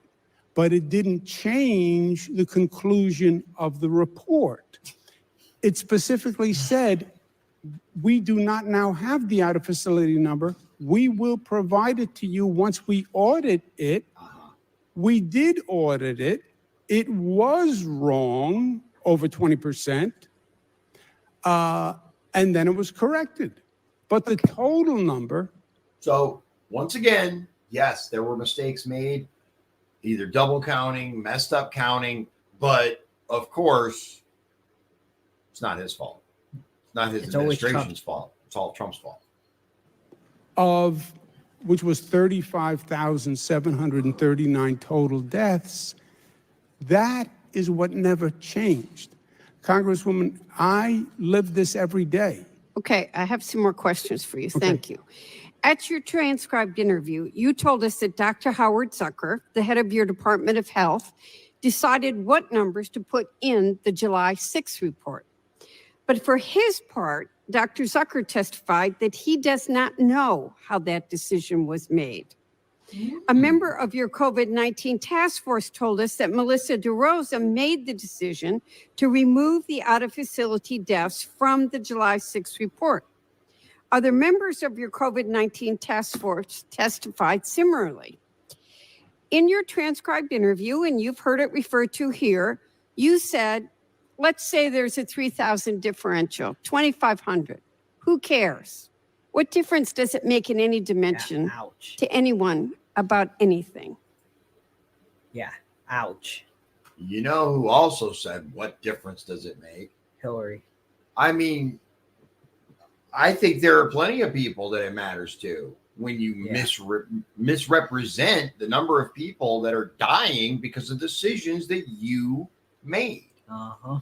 But it didn't change the conclusion of the report. It specifically said, we do not now have the out-of-facility number. We will provide it to you once we audit it. We did audit it. It was wrong, over 20%, and then it was corrected. But the total number. So once again, yes, there were mistakes made, either double counting, messed up counting, but of course, it's not his fault. It's not his administration's fault. It's all Trump's fault. Of which was 35,739 total deaths. That is what never changed. Congresswoman, I live this every day. Okay, I have some more questions for you. Okay. Thank you. At your transcribed interview, you told us that Dr. Howard Zucker, the head of your Department of Health, decided what numbers to put in the July 6th report. But for his part, Dr. Zucker testified that he does not know how that decision was made. A member of your COVID-19 task force told us that Melissa DeRosa made the decision to remove the out-of-facility deaths from the July 6th report. Other members of your COVID-19 task force testified similarly. In your transcribed interview, and you've heard it referred to here, you said, let's say there's a 3,000 differential, 2,500. Who cares? What difference does it make in any dimension Ouch. to anyone about anything? Yeah. Ouch. You know who also said, what difference does it make? Hillary. I mean, I think there are plenty of people that it matters to when you Yeah. misrepresent the number of people that are dying because of decisions that you made. Uh-huh.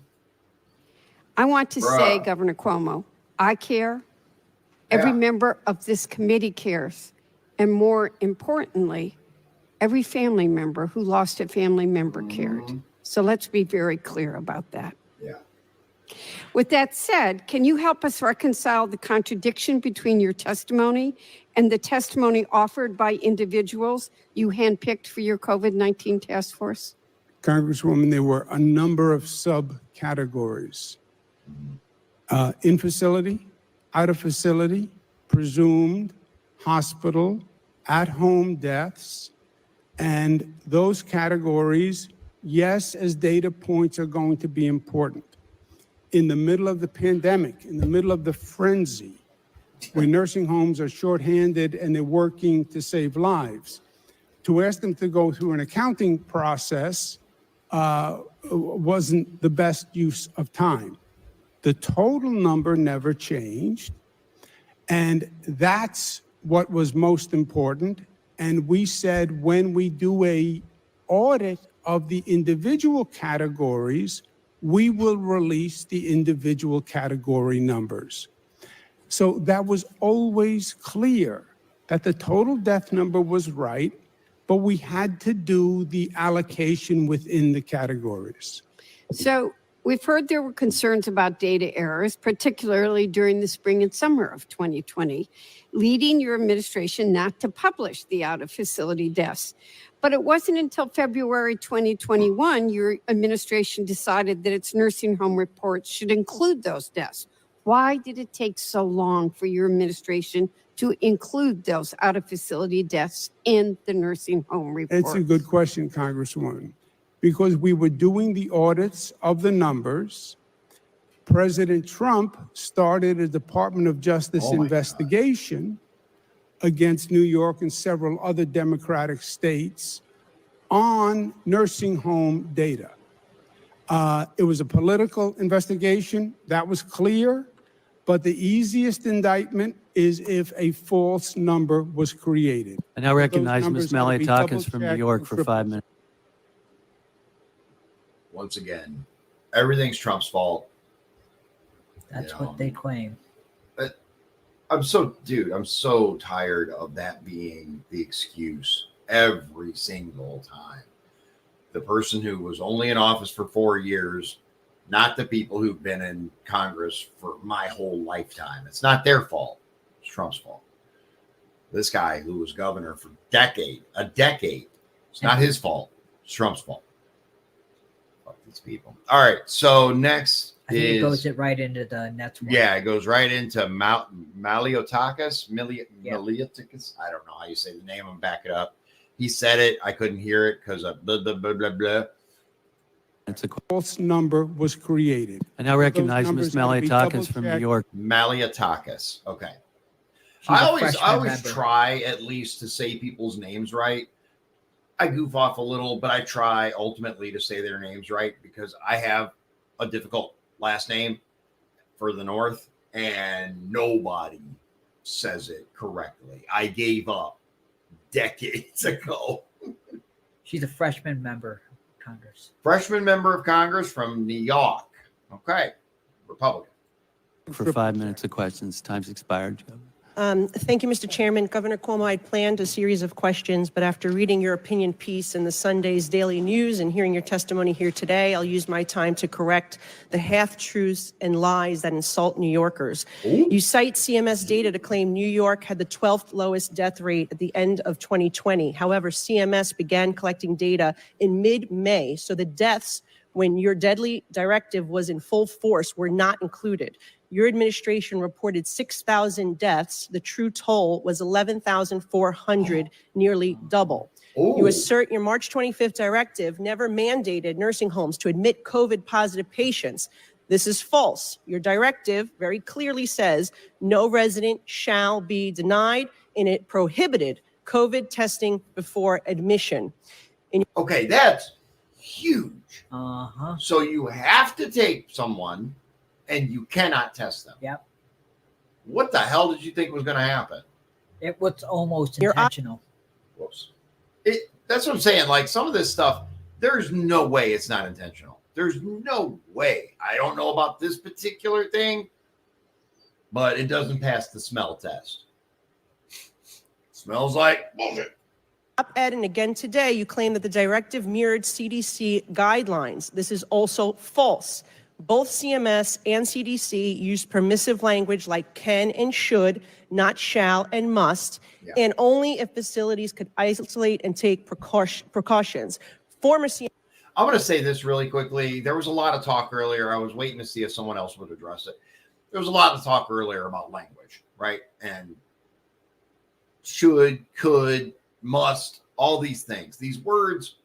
I want to say, Bruh. Governor Cuomo, I care. Every Yeah. member of this committee cares. And more importantly, every family member who lost a family member cared. Mhm. So let's be very clear about that. Yeah. With that said, can you help us reconcile the contradiction between your testimony and the testimony offered by individuals you handpicked for your COVID-19 task force? Congresswoman, there were a number of subcategories. In facility, out of facility, presumed, hospital, at-home deaths, and those categories, yes, as data points are going to be important. In the middle of the pandemic, in the middle of the frenzy, when nursing homes are shorthanded and they're working to save lives, to ask them to go through an accounting process wasn't the best use of time. The total number never changed, and that's what was most important. And we said when we do a audit of the individual categories, we will release the individual category numbers. So that was always clear that the total death number was right, but we had to do the allocation within the categories. So we've heard there were concerns about data errors, particularly during the spring and summer of 2020, leading your administration not to publish the out-of-facility deaths. But it wasn't until February 2021 your administration decided that its nursing home reports should include those deaths. Why did it take so long for your administration to include those out-of-facility deaths in the nursing home reports? It's a good question, Congresswoman, because we were doing the audits of the numbers. President Trump started a Department of Justice investigation against New York and several other Democratic states on nursing home data. It was a political investigation, that was clear, but the easiest indictment is if a false number was created. I now recognize Ms. numbers had to be Maliotakis from New double-checked York and for 5 minutes. Once again, everything's Trump's fault. That's You know, what they claim. I'm so tired of that being the excuse every single time. The person who was only in office for 4 years, not the people who've been in Congress for my whole lifetime. It's not their fault. It's Trump's fault. This guy who was governor for a decade, it's not his fault. It's Trump's fault. Fuck these people. All right. So next I think it goes right into the Nets one. Yeah, it goes right into Maliotakis. Maliotakis. I don't know how you say the name. I'm back it up. He said it. I couldn't hear it because of blah, blah, blah, blah, blah. It's a False number was created. I now recognize Ms. Maliotakis from New York. Maliotakis. Okay. She's a I always freshman member. try at least to say people's names right. I goof off a little, but I try ultimately to say their names right because I have a difficult last name for the North and nobody says it correctly. I gave up decades ago. She's a freshman member of Congress. Freshman member of Congress from New York. Okay. Republican. For 5 minutes of questions. Time's expired, Joe. Thank you, Mr. Chairman. Governor Cuomo, I'd planned a series of questions, but after reading your opinion piece in the Sunday's Daily News and hearing your testimony here today, I'll use my time to correct the half-truths and lies that insult New Yorkers. Ooh. You cite CMS data to claim New York had the 12th lowest death rate at the end of 2020. However, CMS began collecting data in mid-May, so the deaths when your deadly directive was in full force were not included. Your administration reported 6,000 deaths. The true toll was 11,400, nearly double. Ooh. You assert your March 25th directive never mandated nursing homes to admit COVID-positive patients. This is false. Your directive very clearly says no resident shall be denied, and it prohibited COVID testing before admission. Okay, that's huge. Uh-huh. So you have to take someone and you cannot test them. Yep. What the hell did you think was going to happen? It was almost Your intentional. Whoops. That's what I'm saying. Like some of this stuff, there's no way it's not intentional. There's no way. I don't know about this particular thing, but it doesn't pass the smell test. Smells like bullshit. Op-ed and again today, you claim that the directive mirrored CDC guidelines. This is also false. Both CMS and CDC use permissive language like can and should, not shall and must, and only if facilities could isolate and take precautions. Former CMS. I'm going to say this really quickly. There was a lot of talk earlier. I was waiting to see if someone else would address it. There was a lot of talk earlier about language, right? And should, could, must, all these things. These words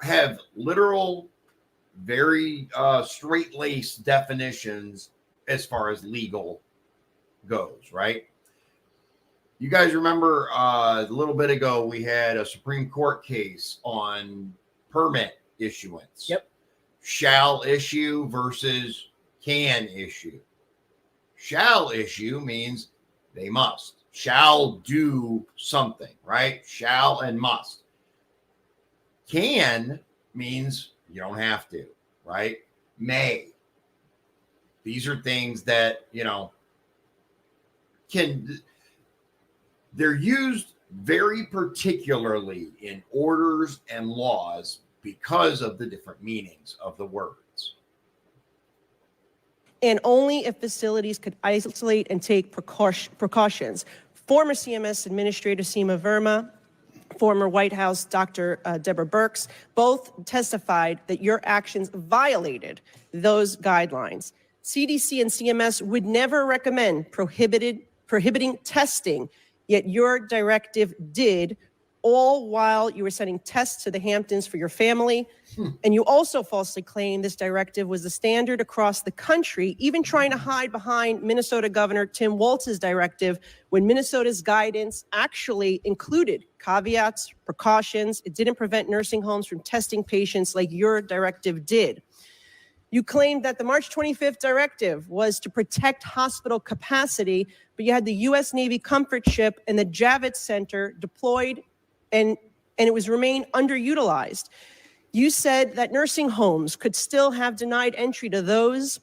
have literal, very straight-laced definitions as far as legal goes, right? You guys remember a little bit ago we had a Supreme Court case on permit issuance. Yep. Shall issue versus can issue. Shall issue means they must. Shall do something, right? Shall and must. Can means you don't have to, right? May. These are things that, they're used very particularly in orders and laws because of the different meanings of the words. And only if facilities could isolate and take precautions. Former CMS Administrator Seema Verma, former White House Dr. Deborah Birx, both testified that your actions violated those guidelines. CDC and CMS would never recommend prohibiting testing, yet your directive did, all while you were sending tests to the Hamptons for your family. And you also falsely claimed this directive was the standard across the country, even trying to hide behind Minnesota Governor Tim Walz's directive when Minnesota's guidance actually included caveats, precautions. It didn't prevent nursing homes from testing patients like your directive did. You claimed that the March 25th directive was to protect hospital capacity, but you had the U.S. Navy Comfort Ship and the Javits Center deployed, and it was remain underutilized. You said that nursing homes could still have denied entry to those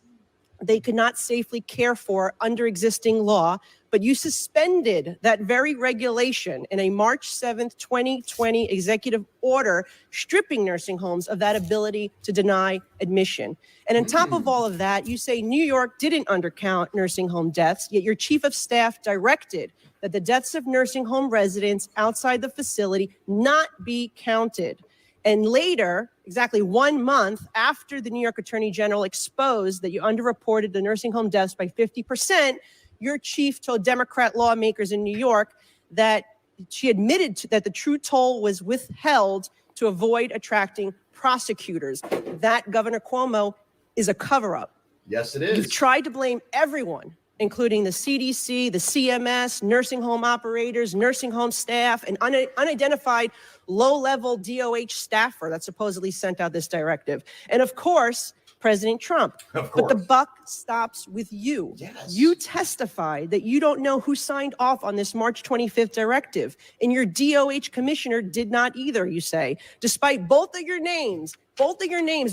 they could not safely care for under existing law, but you suspended that very regulation in a March 7th, 2020 executive order, stripping nursing homes of that ability to deny admission. And on top of all of that, you say New York didn't undercount nursing home deaths, yet your chief of staff directed that the deaths of nursing home residents outside the facility not be counted. And later, exactly 1 month after the New York Attorney General exposed that you underreported the nursing home deaths by 50%, your chief told Democrat lawmakers in New York that she admitted that the true toll was withheld to avoid attracting prosecutors. That, Governor Cuomo, is a cover-up. Yes, it is. You've tried to blame everyone, including the CDC, the CMS, nursing home operators, nursing home staff, and unidentified low-level DOH staffer that supposedly sent out this directive. And of course, President Trump. Of course. But the buck stops with you. Yes. You testified that you don't know who signed off on this March 25th directive. And your DOH commissioner did not either, you say, despite both of your names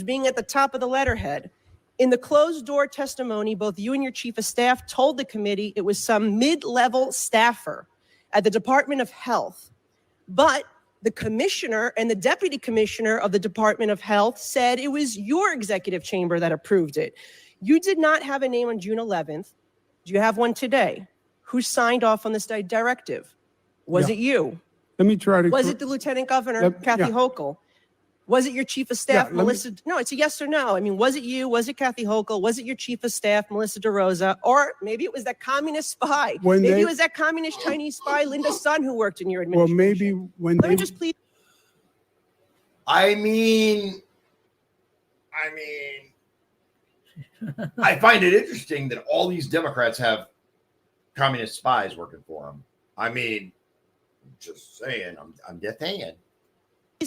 being at the top of the letterhead. In the closed-door testimony, both you and your chief of staff told the committee it was some mid-level staffer at the Department of Health. But the commissioner and the deputy commissioner of the Department of Health said it was your executive chamber that approved it. You did not have a name on June 11th. Do you have one today? Who signed off on this directive? Was it you? Let me try to. Was it the Lieutenant Governor, Kathy Hochul? Was it your chief of staff, Melissa? No, it's a yes or no. I mean, was it you? Was it Kathy Hochul? Was it your chief of staff, Melissa DeRosa? Or maybe it was that communist spy. Maybe it was that communist Chinese spy, Linda's son, who worked in your administration. Well, maybe when Let me just please. I find it interesting that all these Democrats have communist spies working for them. I mean, just saying, I'm just saying.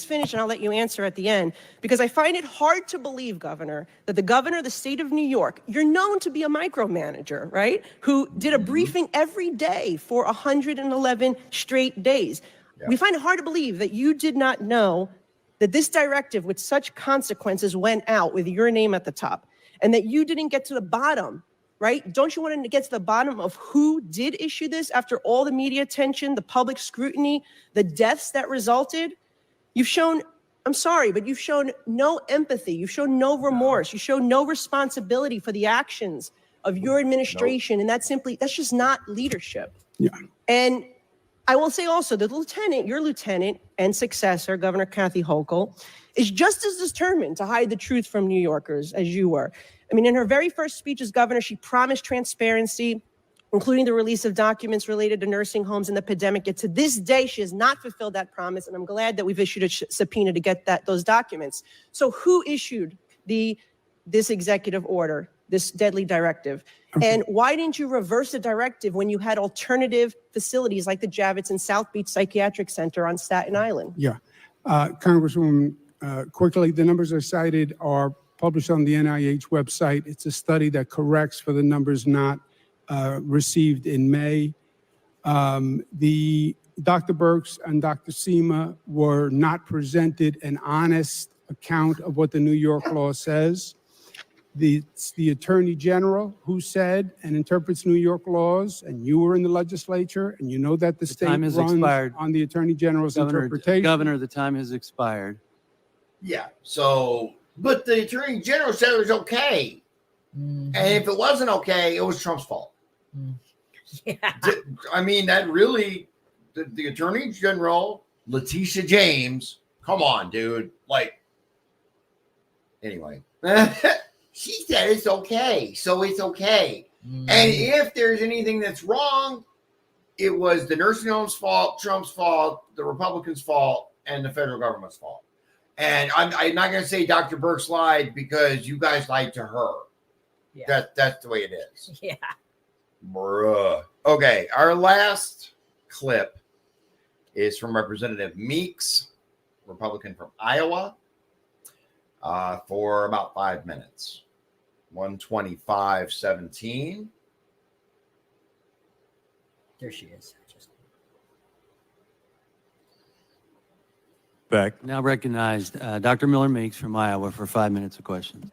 finish and I'll let you answer at the end, because I find it hard to believe, Governor, that the governor of the state of New York, you're known to be a micromanager, right? Who did a briefing every day for 111 straight days. Yeah. We find it hard to believe that you did not know that this directive with such consequences went out with your name at the top, and that you didn't get to the bottom, right? Don't you want to get to the bottom of who did issue this after all the media attention, the public scrutiny, the deaths that resulted? You've shown, I'm sorry, but you've shown no empathy. You've shown no remorse. You show no responsibility for the actions of your administration. And that's just not leadership. Yeah. And I will say also that your lieutenant and successor, Governor Kathy Hochul, is just as determined to hide the truth from New Yorkers as you were. I mean, in her very first speech as governor, she promised transparency, including the release of documents related to nursing homes and the pandemic. Yet to this day, she has not fulfilled that promise, and I'm glad that we've issued a subpoena to get those documents. So who issued this executive order, this deadly directive? Okay. And why didn't you reverse the directive when you had alternative facilities like the Javits and South Beach Psychiatric Center on Staten Island? Yeah. Congresswoman, quickly, the numbers I cited are published on the NIH website. It's a study that corrects for the numbers not received in May. The Dr. Birx and Dr. Seema were not presented an honest account of what the New York law says. It's the Attorney General who said and interprets New York laws, and you were in the legislature, and you know that the state time has runs expired. on the Attorney General's interpretation. Governor, the time has expired. Yeah. So, but the Attorney General said it was okay. And if it wasn't okay, it was Trump's fault. Yeah. I mean, that really, the Attorney General, Letitia James, come on, dude. Like, anyway, she said it's okay. So it's okay. And if there's anything that's wrong, it was the nursing home's fault, Trump's fault, the Republicans' fault, and the federal government's fault. And I'm not going to say Dr. Birx lied because you guys lied to her. Yeah. That's the way it is. Yeah. Bruh. Okay, our last clip is from Representative Meeks, Republican from Iowa, for about 5 minutes. 125:17. There she is. Back. Now recognized Dr. Miller Meeks from Iowa for 5 minutes of questions.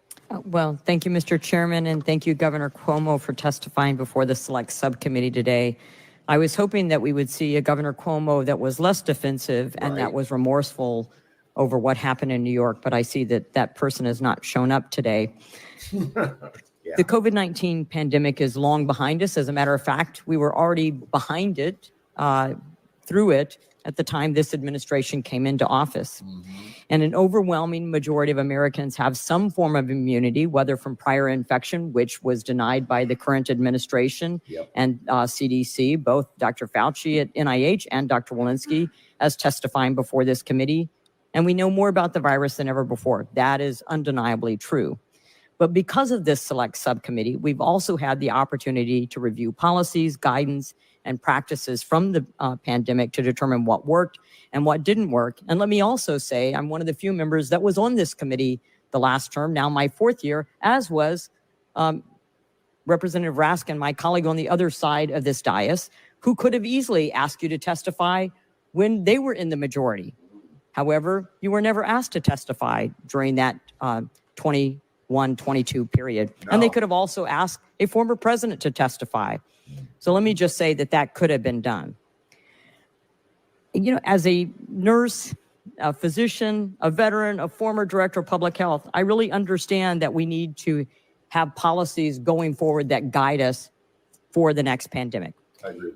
Well, thank you, Mr. Chairman, and thank you, Governor Cuomo, for testifying before the Select Subcommittee today. I was hoping that we would see a Governor Cuomo that was less defensive and that was remorseful over what happened in New York, but I see that that person has not shown up today. The COVID-19 pandemic is long behind us. As a matter of fact, we were already behind it, through it, at the time this administration came into office. And an overwhelming majority of Americans have some form of immunity, whether from prior infection, which was denied by the current administration and CDC, both Dr. Fauci at NIH and Dr. Walensky as testifying before this committee. And we know more about the virus than ever before. That is undeniably true. But because of this Select Subcommittee, we've also had the opportunity to review policies, guidance, and practices from the pandemic to determine what worked and what didn't work. And let me also say, I'm one of the few members that was on this committee the last term, now my fourth year, as was Representative Raskin, my colleague on the other side of this dais, who could have easily asked you to testify when they were in the majority. However, you were never asked to testify during that 21-22 period. No. And they could have also asked a former president to testify. So let me just say that that could have been done. You know, as a nurse, a physician, a veteran, a former director of public health, I really understand that we need to have policies going forward that guide us for the next pandemic.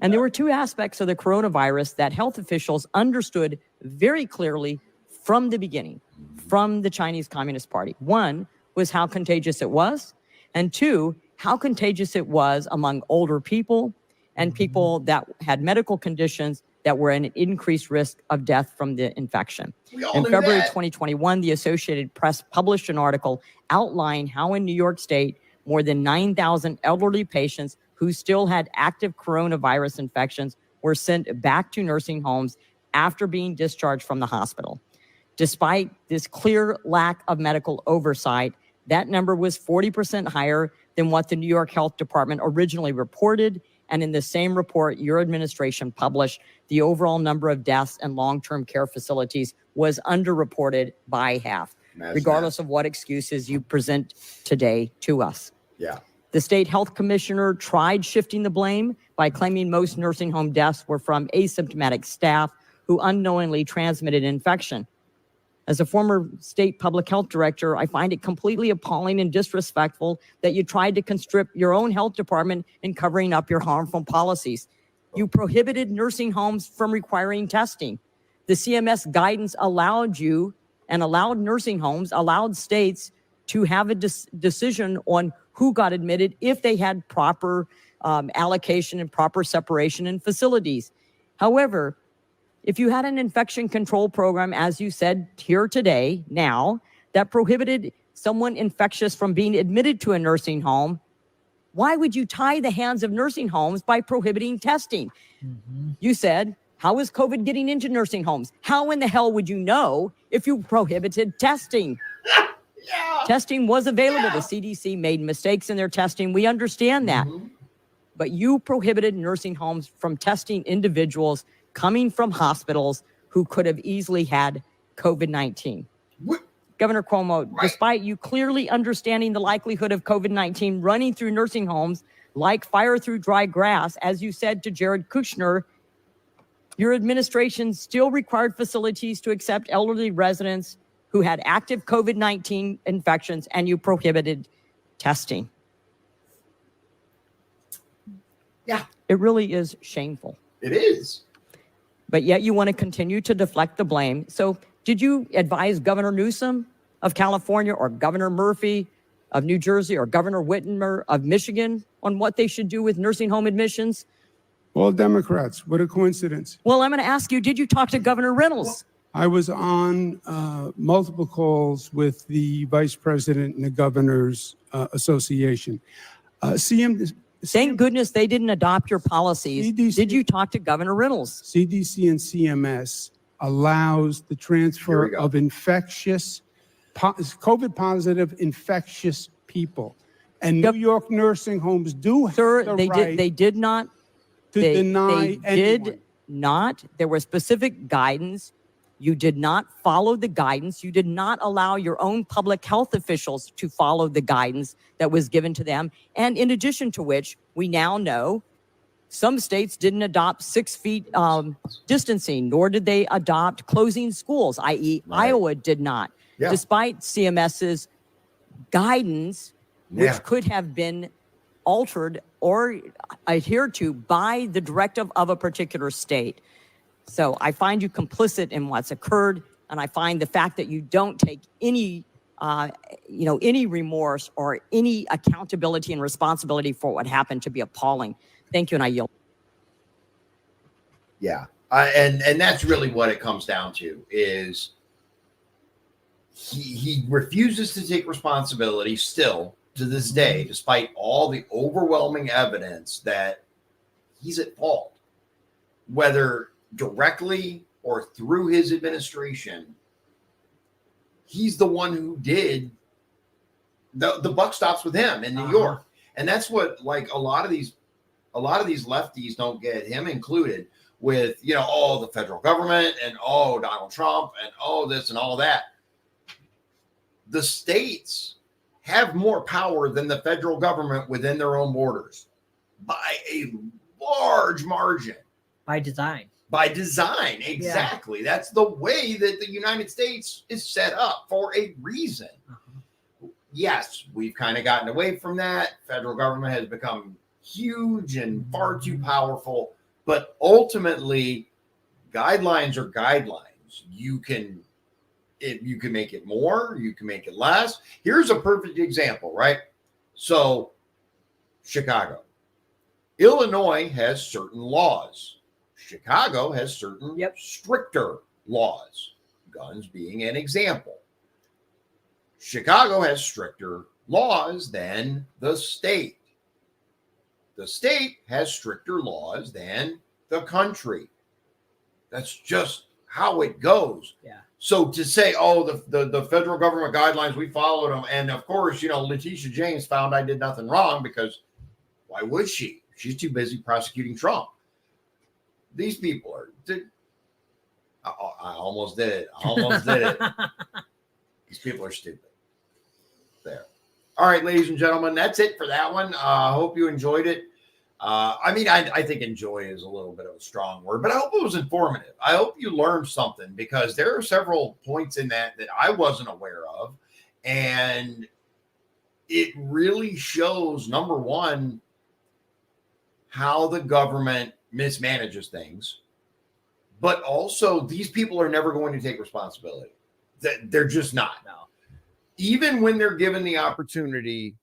And there were two aspects of the coronavirus that health officials understood very clearly from the beginning, from the Chinese Communist Party. One was how contagious it was, and two, how contagious it was among older people and people that had medical conditions that were at an increased risk of death from the infection. In February 2021, the Associated Press published an article outlining how in New York State, more than 9,000 elderly patients who still had active coronavirus infections were sent back to nursing homes after being discharged from the hospital. Despite this clear lack of medical oversight, that number was 40% higher than what the New York Health Department originally reported. And in the same report your administration published, the overall number of deaths in long-term care facilities was underreported by half, regardless of what excuses you present today to us. Yeah. The state health commissioner tried shifting the blame by claiming most nursing home deaths were from asymptomatic staff who unknowingly transmitted infection. As a former state public health director, I find it completely appalling and disrespectful that you tried to constrict your own health department in covering up your harmful policies. You prohibited nursing homes from requiring testing. The CMS guidance allowed you and allowed nursing homes, allowed states to have a decision on who got admitted if they had proper allocation and proper separation in facilities. However, if you had an infection control program, as you said here today, now, that prohibited someone infectious from being admitted to a nursing home, why would you tie the hands of nursing homes by prohibiting testing? You said, how is COVID getting into nursing homes? How in the hell would you know if you prohibited testing? Testing was available. The CDC made mistakes in their testing. We understand that. But you prohibited nursing homes from testing individuals coming from hospitals who could have easily had COVID-19. Governor Cuomo, despite you clearly understanding the likelihood of COVID-19 running through nursing homes like fire through dry grass, as you said to Jared Kushner, your administration still required facilities to accept elderly residents who had active COVID-19 infections, and you prohibited testing. Yeah. It really is shameful. It is. But yet you want to continue to deflect the blame. So did you advise Governor Newsom of California or Governor Murphy of New Jersey or Governor Whitmer of Michigan on what they should do with nursing home admissions? All Democrats. What a coincidence. Well, I'm going to ask you, did you talk to Governor Reynolds? I was on multiple calls with the vice president and the governors association. Thank goodness they didn't adopt your policies. Did you talk to Governor Reynolds? CDC and CMS allows the transfer of infectious, COVID positive infectious people. And New York nursing homes do have the right they did not to deny anyone. Did not. There was specific guidance. You did not follow the guidance. You did not allow your own public health officials to follow the guidance that was given to them. And in addition to which, we now know some states didn't adopt 6 feet distancing, nor did they adopt closing schools, i.e. Iowa did not, despite CMS's guidance, which could have been altered or adhered to by the directive of a particular state. So I find you complicit in what's occurred, and I find the fact that you don't take any, any remorse or any accountability and responsibility for what happened to be appalling. Thank you, and I yield. Yeah, and that's really what it comes down to is he refuses to take responsibility still to this day, despite all the overwhelming evidence that he's at fault, whether directly or through his administration. He's the one who did the buck stops with him in New York. And that's what, like, a lot of these lefties don't get, him included, with, the federal government and Donald Trump and this and all that. The states have more power than the federal government within their own borders by a large margin. By design. By design, exactly. Yeah. That's the way that the United States is set up for a reason. Yes, we've kind of gotten away from that. Federal government has become huge and far too powerful. But ultimately, guidelines are guidelines. You can make it more, you can make it less. Here's a perfect example, right? So, Chicago. Illinois has certain laws. Chicago has certain stricter laws, guns being an example. Chicago has stricter laws than the state. The state has stricter laws than the country. That's just how it goes. Yeah. So to say, oh, the federal government guidelines, we followed them. And of course, Letitia James found I did nothing wrong because why would she? She's too busy prosecuting Trump. These people are, I almost did it. I almost did it. These people are stupid. There. All right, ladies and gentlemen, that's it for that one. I hope you enjoyed it. I think enjoy is a little bit of a strong word, but I hope it was informative. I hope you learned something because there are several points in that I wasn't aware of. And it really shows, number one, how the government mismanages things, but also these people are never going to take responsibility. They're just not. No. Even when they're given the opportunity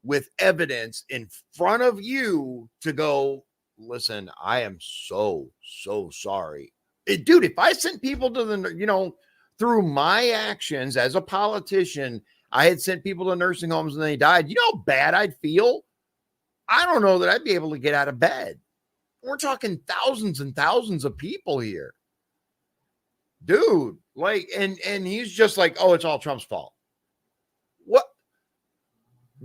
with evidence in front of you to go, listen, I am so sorry. Dude, if I sent people to the, through my actions as a politician, I had sent people to nursing homes and they died, you know how bad I'd feel? I don't know that I'd be able to get out of bed. We're talking thousands and thousands of people here. Dude, and he's just like, oh, it's all Trump's fault. What?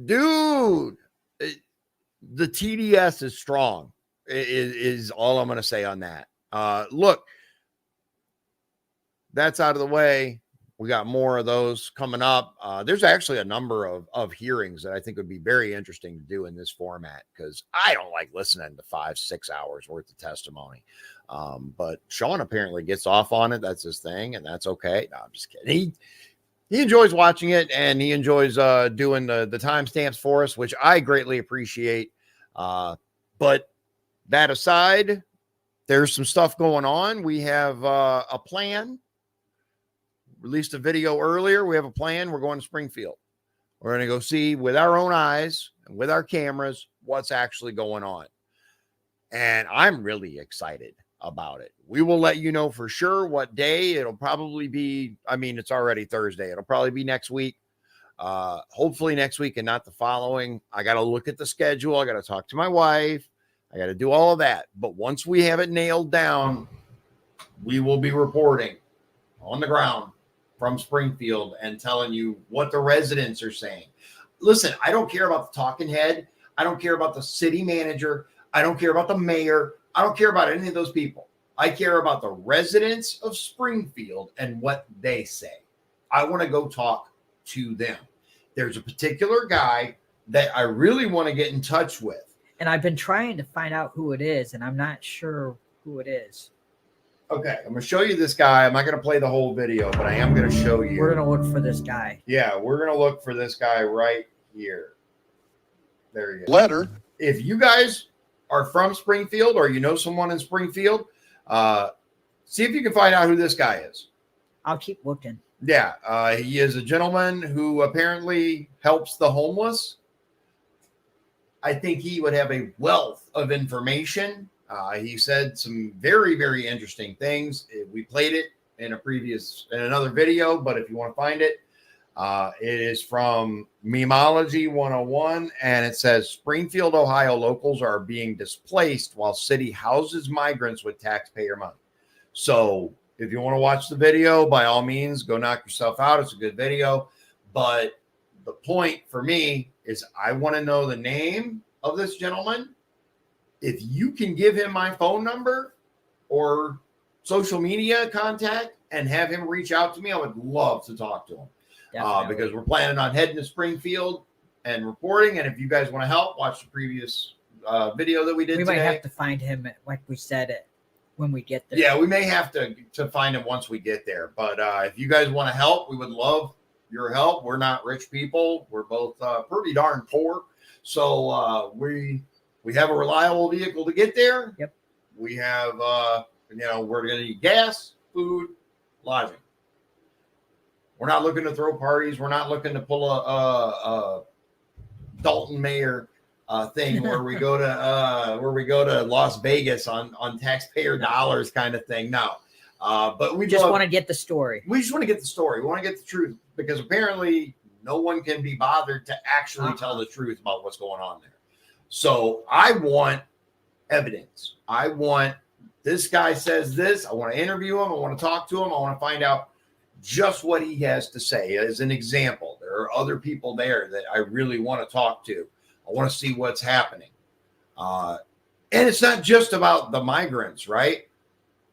Dude, the TDS is strong, is all I'm going to say on that. Look, that's out of the way. We got more of those coming up. There's actually a number of hearings that I think would be very interesting to do in this format because I don't like listening to 5-6 hours worth of testimony. But Shawn apparently gets off on it. That's his thing, and that's okay. No, I'm just kidding. He enjoys watching it, and he enjoys doing the timestamps for us, which I greatly appreciate. But that aside, there's some stuff going on. We have a plan. Released a video earlier. We have a plan. We're going to Springfield. We're going to go see with our own eyes and with our cameras what's actually going on. And I'm really excited about it. We will let you know for sure what day. It'll probably be, it's already Thursday. It'll probably be next week. Hopefully next week and not the following. I got to look at the schedule. I got to talk to my wife. I got to do all of that. But once we have it nailed down, we will be reporting on the ground from Springfield and telling you what the residents are saying. Listen, I don't care about the talking head. I don't care about the city manager. I don't care about the mayor. I don't care about any of those people. I care about the residents of Springfield and what they say. I want to go talk to them. There's a particular guy that I really want to get in touch with. And I've been trying to find out who it is, and I'm not sure who it is. Okay, I'm going to show you this guy. I'm not going to play the whole video, but I am going to show you. We're going to look for this guy. Yeah, we're going to look for this guy right here. There you go. Letter. If you guys are from Springfield or you know someone in Springfield, see if you can find out who this guy is. I'll keep looking. Yeah, he is a gentleman who apparently helps the homeless. I think he would have a wealth of information. He said some very, very interesting things. We played it in another video, but if you want to find it, it is from Memology 101, and it says Springfield, Ohio locals are being displaced while city houses migrants with taxpayer money. So if you want to watch the video, by all means, go knock yourself out. It's a good video. But the point for me is I want to know the name of this gentleman. If you can give him my phone number or social media contact and have him reach out to me, I would love to talk to him. Because we're planning on heading to Springfield and reporting. And if you guys want to help, watch the previous video that we did today. We might have to find him, like we said, when we get there. Yeah, we may have to find him once we get there. But if you guys want to help, we would love your help. We're not rich people. We're both pretty darn poor. So we have a reliable vehicle to get there. Yep. We have, we're going to need gas, food, lodging. We're not looking to throw parties. We're not looking to pull a Dalton Mayer thing where we go to Las Vegas on taxpayer dollars kind of thing. No, but we just want to get the story. We just want to get the story. We want to get the truth because apparently no one can be bothered to actually tell the truth about what's going on there. So I want evidence. I want this guy says this. I want to interview him. I want to talk to him. I want to find out, just what he has to say as an example. There are other people there that I really want to talk to. I want to see what's happening. And it's not just about the migrants, right?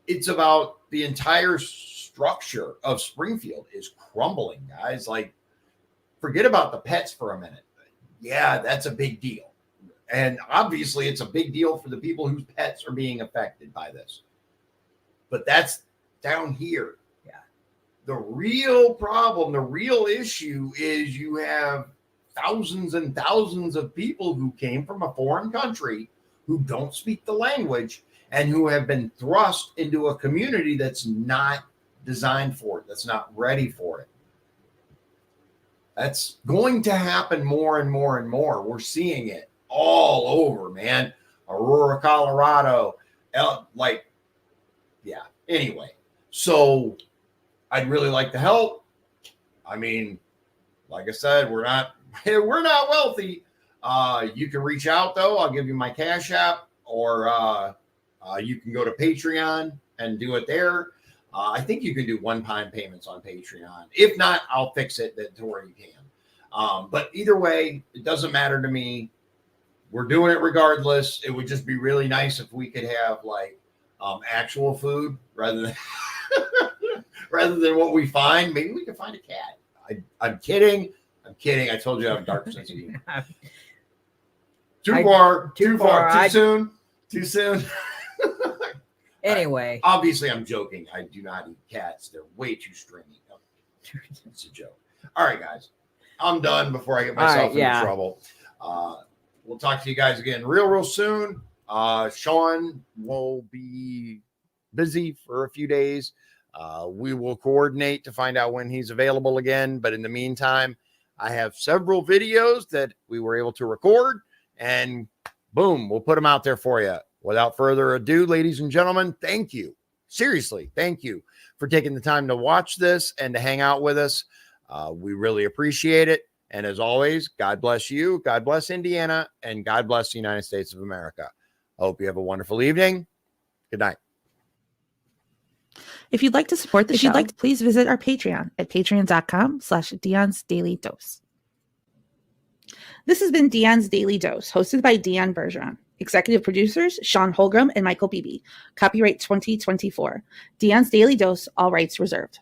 It's about the entire structure of Springfield is crumbling, guys. Like, forget about the pets for a minute. Yeah, that's a big deal. And obviously it's a big deal for the people whose pets are being affected by this. But that's down here. Yeah. The real problem, the real issue is you have thousands and thousands of people who came from a foreign country who don't speak the language and who have been thrust into a community that's not designed for it, that's not ready for it. That's going to happen more and more and more. We're seeing it all over, man. Aurora, Colorado, Anyway, so I'd really like to help. I mean, like I said, we're not wealthy. You can reach out though. I'll give you my Cash App, or you can go to Patreon and do it there. I think you can do one-time payments on Patreon. If not, I'll fix it to where you can. But either way, it doesn't matter to me. We're doing it regardless. It would just be really nice if we could have actual food rather than rather than what we find. Maybe we could find a cat. I'm kidding. I told you I have a dark sense of humor. Too far. Too soon. Anyway. Obviously, I'm joking. I do not eat cats. They're way too stringy. It's a joke. All right, guys. I'm done before I get myself into trouble. We'll talk to you guys again real soon. Shawn will be busy for a few days. We will coordinate to find out when he's available again. But in the meantime, I have several videos that we were able to record, and boom, we'll put them out there for you. Without further ado, ladies and gentlemen, thank you. Seriously, thank you for taking the time to watch this and to hang out with us. We really appreciate it. And as always, God bless you, God bless Indiana, and God bless the United States of America. I hope you have a wonderful evening. Good night. If you'd like to support the show, please visit our Patreon at patreon.com/Dion's Daily Dose. This has been Dion's Daily Dose, hosted by Dion Bergeron. Executive producers, Shawn Holgram and Michael Beebe. Copyright 2024. Dion's Daily Dose, all rights reserved.